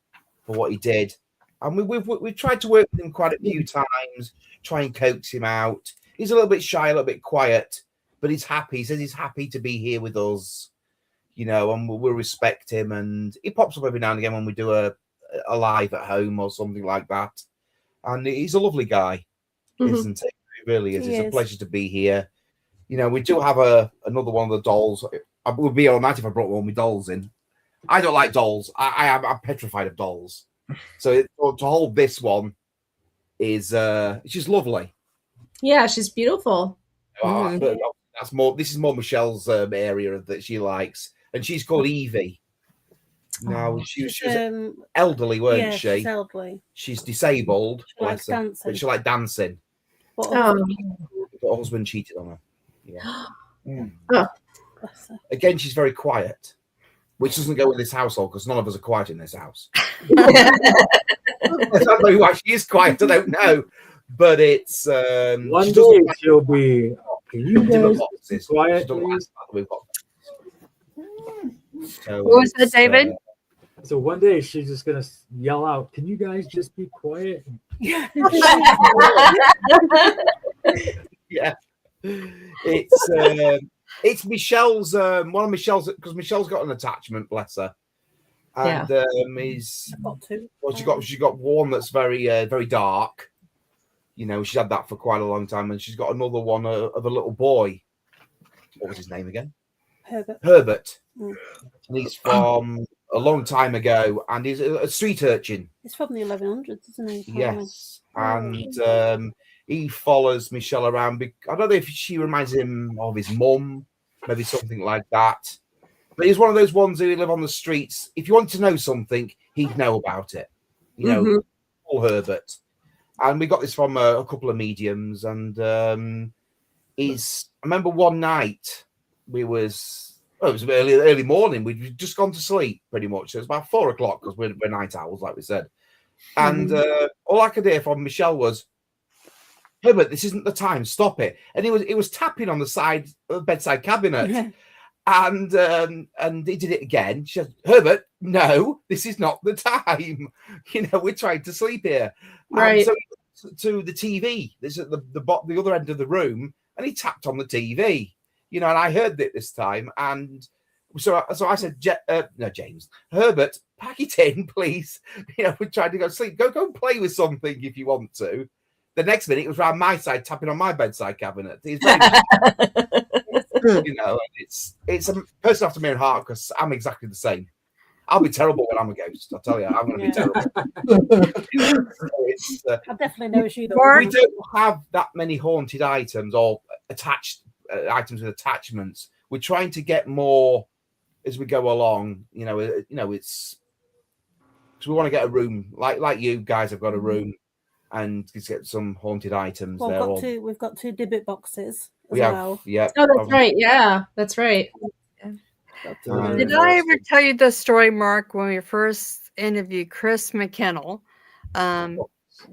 for what he did. And we've tried to work with him quite a few times, try and coax him out. He's a little bit shy, a little bit quiet, but he's happy. He says he's happy to be here with us, you know, and we'll respect him. And he pops up every now and again when we do a live at home or something like that. And he's a lovely guy, isn't he? He really is. He It's a is. pleasure to be here. You know, we do have another one of the dolls. I would be all night if I brought one of my dolls in. I don't like dolls. I'm petrified of dolls. So to hold this one is she's lovely. Yeah, she's beautiful. But that's more. This is more Michelle's area that she likes, and she's called Evie. No, she was She's, elderly, weren't yeah, she? she's elderly. She's disabled. She likes bless her, dancing. but she liked dancing. But Oh. Her husband cheated on her. Yeah. bless her. Again, she's very quiet, which doesn't go with this household because none of us are quiet in this house. Yeah. I don't know why she is quiet. I don't know, but it's One she day doesn't she'll be. Can you different guys boxes. be She quiet, doesn't like please? that we've got. So What was that, it's, David? So one day she's just gonna yell out, "Can you guys just be quiet?" Yeah. yeah, it's Michelle's one of Michelle's because Michelle's got an attachment, bless her, and is Got two. well she got one that's very very dark. You know, she's had that for quite a long time, and she's got another one of a little boy. What was his name again? Herbert. Mm. And he's from a long time ago, and he's a street urchin. It's from the 1100s, isn't he? Yes, and he follows Michelle around. I don't know if she reminds him of his mum, maybe something like that. But he's one of those ones who live on the streets. If you want to know something, he'd know about it. You know, Paul Herbert. And we got this from a couple of mediums, and I remember one night it was early morning. We'd just gone to sleep pretty much. So it was about 4 o'clock because we're night owls, like we said. And all I could hear from Michelle was, "Herbert, this isn't the time. Stop it!" And it was tapping on the side of the bedside cabinet. Yeah. And he did it again. She said, "Herbert, no, this is not the time. You know, we're trying to sleep here." Right. So he went to the TV. This is at the other end of the room, and he tapped on the TV. You know, and I heard it this time, and so I said, "No, James, Herbert, pack it in, please. You know, we're trying to go to sleep. Go and play with something if you want to." The next minute, it was around my side, tapping on my bedside cabinet. He's very, you know, it's a person after my own heart because I'm exactly the same. I'll be terrible when I'm a ghost. I'll tell you, I'm going to be terrible. I definitely know it's you. We don't have that many haunted items or attached items with attachments. We're trying to get more as we go along. You know, it's because we want to get a room like you guys have got a room and get some haunted items. Well, we've got two Dibbit boxes as we have, well. yeah. Oh, that's right. Yeah, that's right. Did I ever tell you the story, Mark, when we first interviewed Chris McKennell?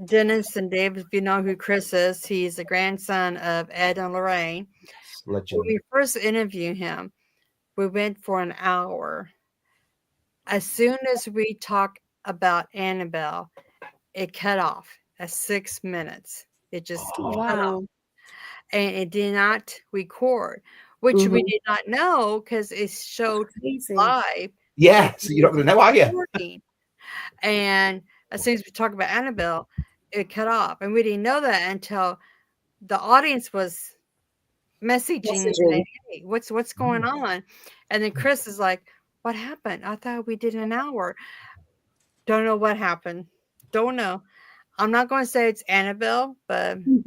Dennis and David, if you know who Chris is, he's the grandson of Ed and Lorraine. Legend. When we first interviewed him, we went for an hour. As soon as we talked about Annabelle, it cut off at 6 minutes. It just cut off. And it did not record, which we did not know because it showed live. Yeah, so you're not going to know, are you? And as soon as we talk about Annabelle, it cut off. And we didn't know that until the audience was messaging. Saying, "Hey, what's going on?" And then Chris is like, "What happened? I thought we did an hour. Don't know what happened. Don't know. I'm not going to say it's Annabelle, but you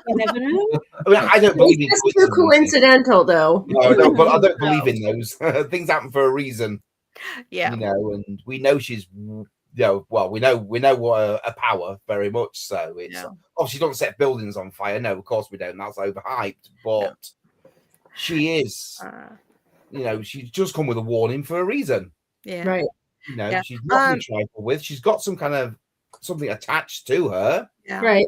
never know." I mean, I don't believe in it's too coincidental, though. No, but I don't believe in those. Things happen for a reason. Yeah, you know, and we know she's, you know, well, we know a power very much. So it's obviously don't set buildings on fire. No, of course we don't. That's overhyped. But she is, you know, she's just come with a warning for a reason. Yeah, right. You know, she's not to be trifled with. She's got some kind of something attached to her. Yeah. Right.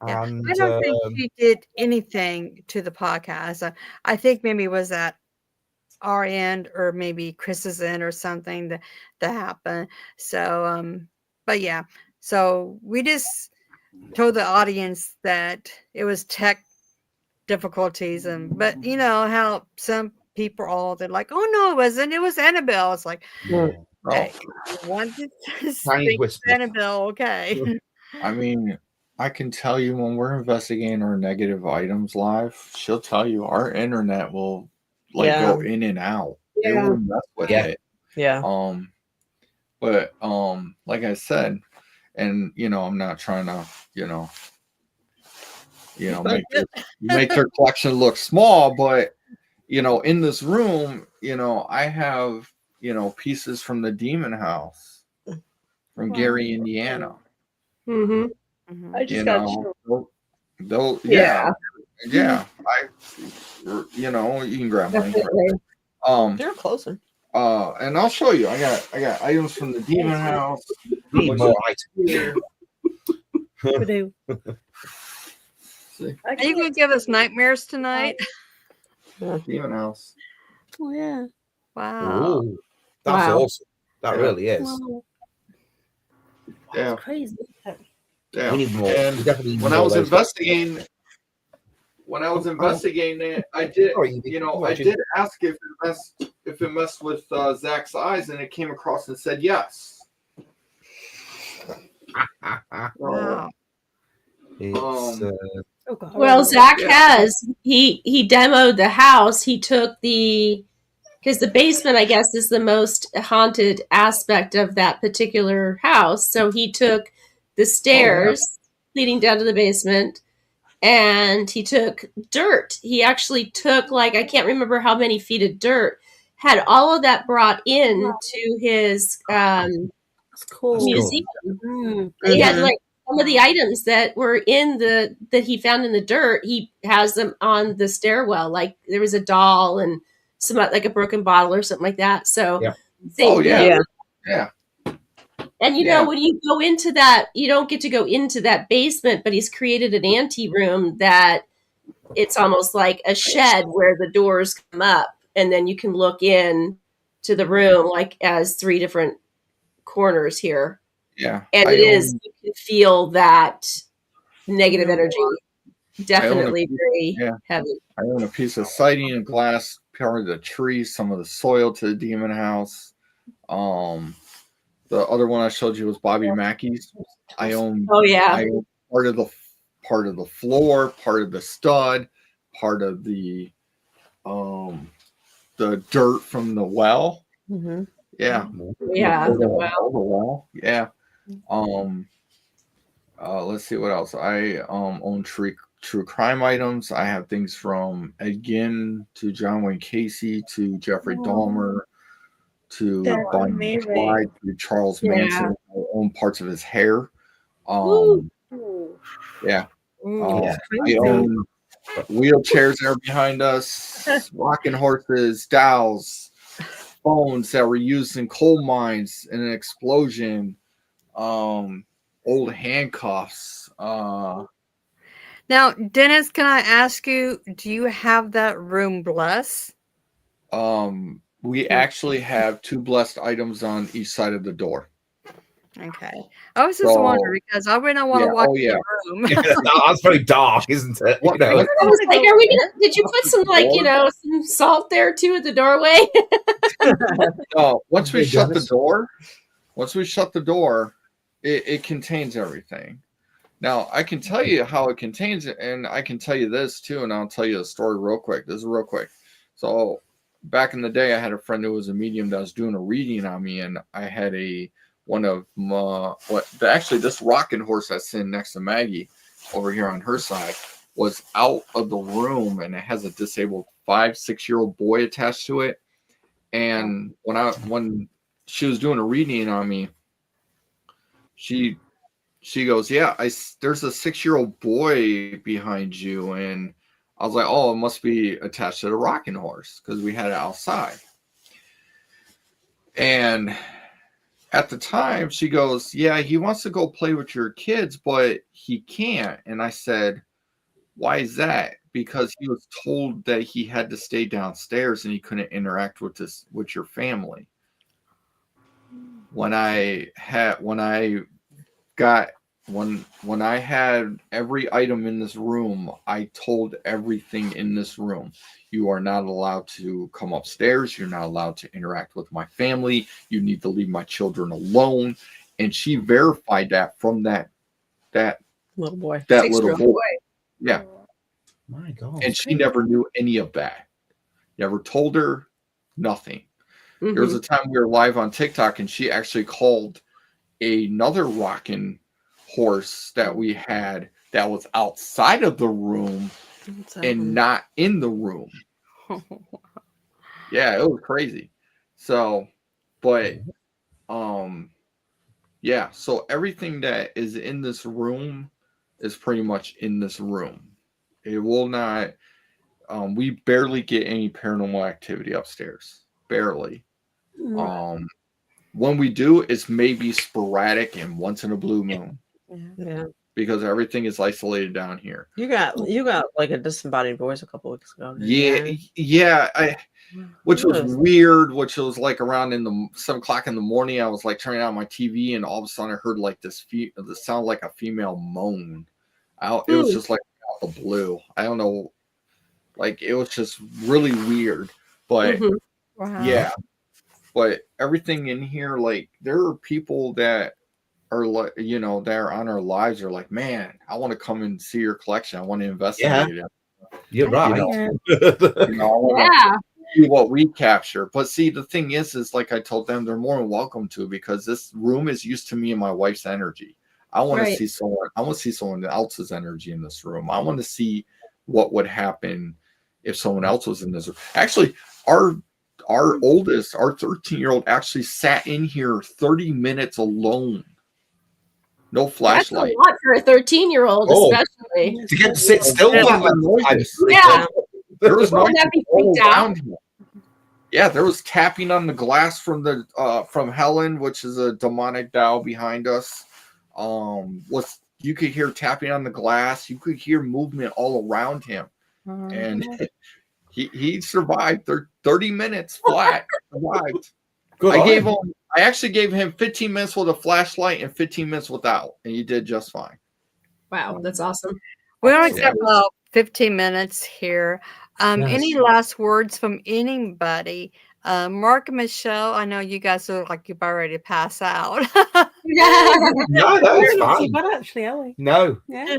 Yeah. And, I don't think she did anything to the podcast. I think maybe it was at our end or maybe Chris's end or something that happened. So, but yeah, so we just told the audience that it was tech difficulties, but you know how some people they're like, "Oh no, it wasn't. It was Annabelle." It's like, hey, you wanted to speak Annabelle, okay? I mean, I can tell you when we're investigating our negative items live, she'll tell you our internet will go in and out. It will mess with it. Yeah. But like I said, and you know, I'm not trying to, make their collection look small, but you know, in this room, you know, I have pieces from the Demon House from Wow. Gary, Indiana. Mm-hmm. Mhm. I just got chills. They'll Yeah. yeah. You can grab mine. Definitely. They're closer. And I'll show you. I got items from the Demon House. Need more items. Here. We do. See, I Are you going to give us nightmares tonight? Demon House. Oh yeah. Wow. Ooh, that's Wow. awesome. That Yeah. really is. Wow. Yeah. That's crazy. Yeah. We need more. And We definitely need when I more was of those. investigating it, I did, Sorry, I did ask if it messed with Zach's eyes, and it came across and said yes. Wow. It's, Oh god. Well, Zach Yeah. has he demoed the house. He took because the basement, I guess, is the most haunted aspect of that particular house. So he took the stairs leading down to the basement, and he took dirt. He actually took I can't remember how many feet of dirt. Had all of that brought in to his That's cool. museum. Mm. He had Mhm. some of the items that were in that he found in the dirt. He has them on the stairwell. Like there was a doll and some like a broken bottle or something like that. So Yeah. same Oh, yeah. thing. Yeah. And Yeah. when you go into that, you don't get to go into that basement, but he's created an ante room that it's almost like a shed where the doors come up, and then you can look in to the room like as 3 different corners here. Yeah. And you can feel that negative energy. Definitely very heavy. I own a piece of siding and glass, part of the tree, some of the soil to the Demon House. The other one I showed you was Bobby Mackey's. I own part of the floor, part of the stud, part of the dirt from the well. Mm-hmm. Yeah. Yeah. The well. Yeah. Let's see what else. I own true crime items. I have things from Ed Gein to John Wayne Casey to Jeffrey Dahmer to That's Bonnie amazing. Clyde to Charles Manson. I own parts of his hair. Ooh. Yeah. Ooh. I own wheelchairs that are behind us, rocking horses, dowels, phones that were used in coal mines in an explosion, old handcuffs. Now, Dennis, can I ask you, do you have that room blessed? We actually have 2 blessed items on each side of the door. Okay. I was just wondering because I really don't want to walk in the room. That's very dark, isn't it? What- I was like, are we gonna? Did you put some some salt there too at the doorway? No, once we Hey, shut the Dennis. door, it contains everything. Now I can tell you how it contains it, and I can tell you this too, and I'll tell you a story real quick. This is real quick. So back in the day, I had a friend who was a medium that was doing a reading on me, and I had actually this rocking horse that's sitting next to Maggie over here on her side was out of the room, and it has a disabled 5-6-year-old boy attached to it. And when she was doing a reading on me, she goes, "Yeah, there's a 6-year-old boy behind you," and I was like, "Oh, it must be attached to the rocking horse," because we had it outside. And at the time, she goes, "Yeah, he wants to go play with your kids, but he can't." And I said, "Why is that?" Because he was told that he had to stay downstairs and he couldn't interact with your family. When I had every item in this room, I told everything in this room. You are not allowed to come upstairs. You're not allowed to interact with my family. You need to leave my children alone. And she verified that from that Little boy. that little boy. Yeah. My God. And she never knew any of that. Never told her nothing. Mm-hmm. There was a time we were live on TikTok and she actually called another rocking horse that we had that was outside of the room and not in the room. Yeah, it was crazy. So But yeah, so everything that is in this room is pretty much in this room. It will not we barely get any paranormal activity upstairs. Barely. When we do, it's maybe sporadic and once in a blue moon. Yeah. Because everything is isolated down here. You got like a disembodied voice a couple weeks ago. Which was weird, which was like around in the 7 o'clock in the morning. I was like turning on my TV, and all of a sudden I heard like this sound like a female moan. It was just like out of the blue. I don't know. Like, it was just really weird. But yeah. But everything in here, like, there are people that are like, that are on our lives are like, man, I want to come and see your collection. I want to investigate it. You're right. I want to see what we capture. But see, the thing is like I told them, they're more than welcome to, because this room is used to me and my wife's energy. I want to see someone else's energy in this room. I want to see what would happen if someone else was in this room. Actually, our oldest, our 13-year-old, actually sat in here 30 minutes alone. No flashlight. That's a lot for a 13-year-old, especially. To get to sit still. Yeah. There was noise all out. around him. Yeah, there was tapping on the glass from Helen, which is a demonic doll behind us. You could hear tapping on the glass. You could hear movement all around him. And he survived 30 minutes flat. Survived. Good. I actually gave him 15 minutes with a flashlight and 15 minutes without, and he did just fine. Wow, that's awesome. We only got about 15 minutes here. Any last words from anybody? Mark and Michelle, I know you guys look like you've already passed out. No, that's fine. But actually, are we? No. Yeah.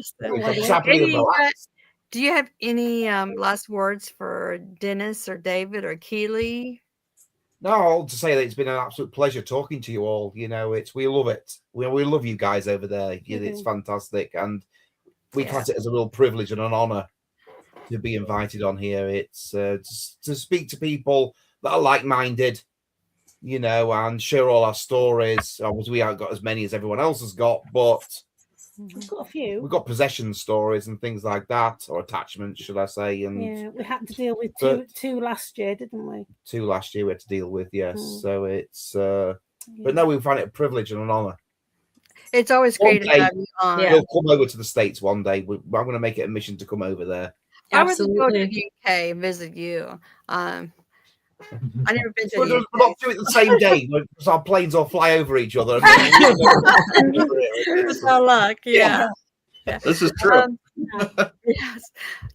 Do you have any last words for Dennis or David or Keely? No, I'll just say that it's been an absolute pleasure talking to you all. We love it. We love you guys over there. It's fantastic, and we class it as a real privilege and an honor to be invited on here. It's to speak to people that are like-minded, and share all our stories. Obviously, we haven't got as many as everyone else has got, but we've got a few. We've got possession stories and things like that, or attachments, should I say? And we had to deal with two last year, didn't we? 2 last year we had to deal with, yes. So it's, but no, we find it a privilege and an honor. It's always great to have you on. We'll come over to the States one day. I'm going to make it a mission to come over there. Absolutely. I would go to the UK and visit you. I never been to the UK. We're not doing it the same day because our planes all fly over each other. It's our luck, yeah. This is true. Yes.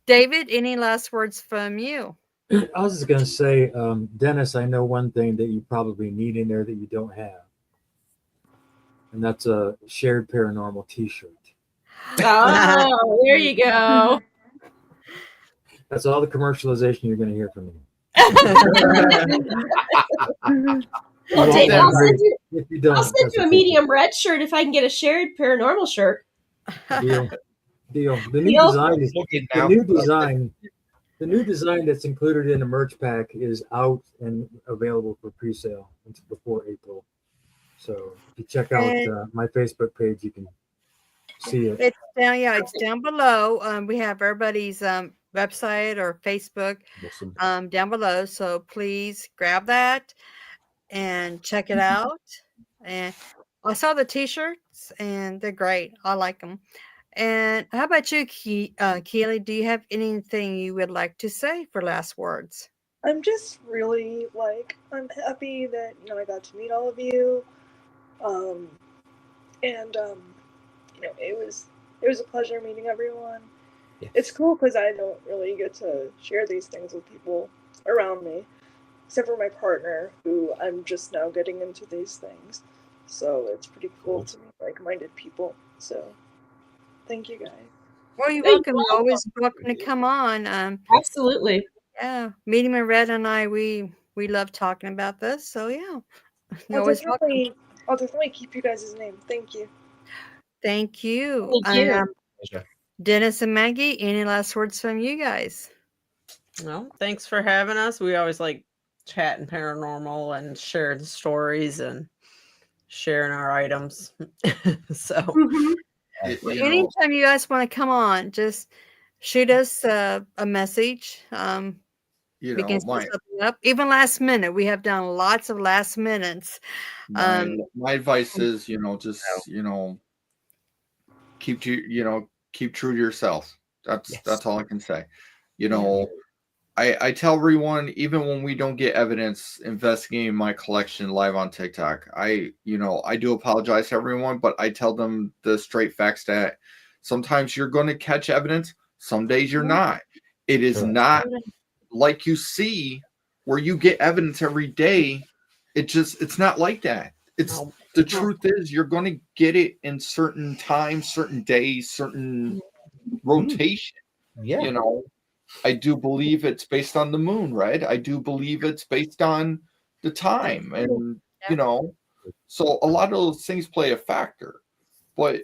David, any last words from you? I was just going to say, Dennis, I know one thing that you probably need in there that you don't have. And that's a shared paranormal t-shirt. Oh, there you go. That's all the commercialization you're going to hear from me. Well, Dave, I'll send you a medium red shirt if I can get a shared paranormal shirt. Deal. The new design that's included in the merch pack is out and available for pre-sale before April. So if you check out my Facebook page, you can see it. It's down below. We have everybody's website or Facebook down below. So please grab that and check it out. And I saw the t-shirts and they're great. I like them. And how about you, Keely? Do you have anything you would like to say for last words? I'm just really I'm happy that I got to meet all of you. It was a pleasure meeting everyone. Yes. It's cool because I don't really get to share these things with people around me, except for my partner, who I'm just now getting into these things. So it's pretty cool to meet like-minded people. So thank you guys. Well, you're welcome. You're always welcome to come on. Absolutely. Yeah, Medium and Red and I, we love talking about this. So yeah, I'll definitely keep you guys' name. Thank you. Thank you. Dennis and Maggie, any last words from you guys? Well, thanks for having us. We always like chatting paranormal and sharing stories and sharing our items. So You know, anytime you guys want to come on, just shoot us a message. you We can know, set my something up. Even last minute, we have done lots of last minutes. my my advice is, you know, just, you know, keep true to yourself. Yes. That's all I can say. You know, I tell everyone, even when we don't get evidence, investigating my collection live on TikTok, I do apologize to everyone, but I tell them the straight facts that sometimes you're going to catch evidence, some days you're not. It is Correct. not like you see where you get evidence every day. It's not like that. It's the truth is you're going to get it in certain times, certain days, certain rotation. Yeah. You know, I do believe it's based on the moon, right? I do believe it's based on the time, and you know, so a lot of those things play a factor. But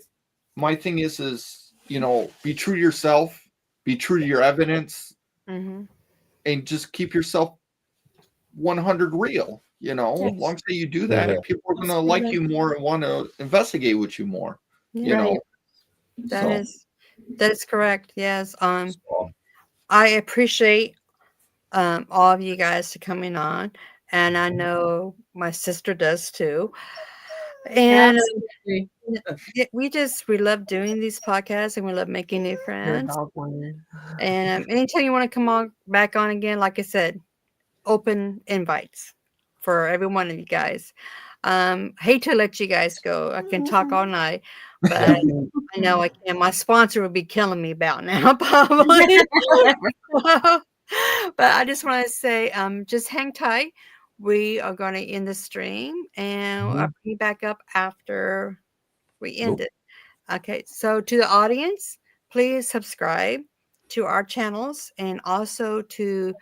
my thing is, you know, be true to yourself, be true to your evidence, Mhm. and just keep yourself 100 real. You know, Yes. long as you do that, Yeah. people are gonna like you more and want to investigate with you more. You Right. know, That so is correct. Yes. So, I appreciate all of you guys to coming on, and I know my sister does too. And Absolutely. we love doing these podcasts, and we love making new Your friends. dog wanted. And anytime you want to come on back on again, like I said, open invites for every one of you guys. Hate to let you guys go. I can talk all night, but I know I can. My sponsor would be killing me about now, probably. But I just want to say, just hang tight. We are going to end the stream, and I'll bring you back up after we end it. Okay, so to the audience, please subscribe to our channels and also to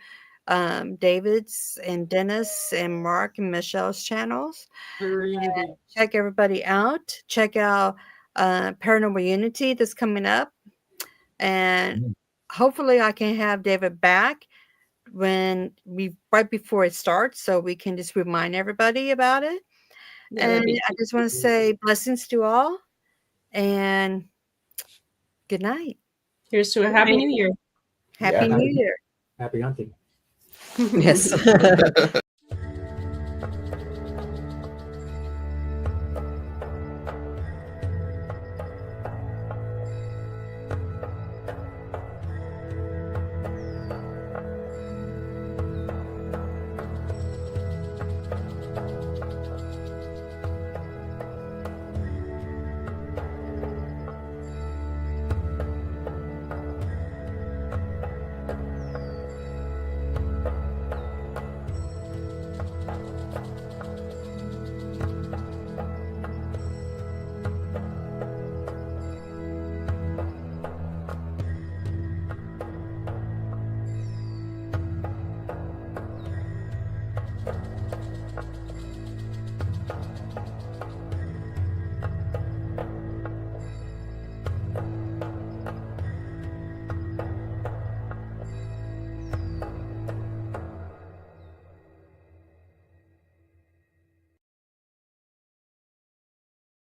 David's and Dennis and Mark and Michelle's channels. And check everybody out. Check out Paranormal Unity that's coming up. And hopefully I can have David back right before it starts so we can just remind everybody about it. Yeah, that'd And be I just want to say blessings to all and good night. Here's to a happy new year. Happy Yeah. New Year. Happy hunting. Yes.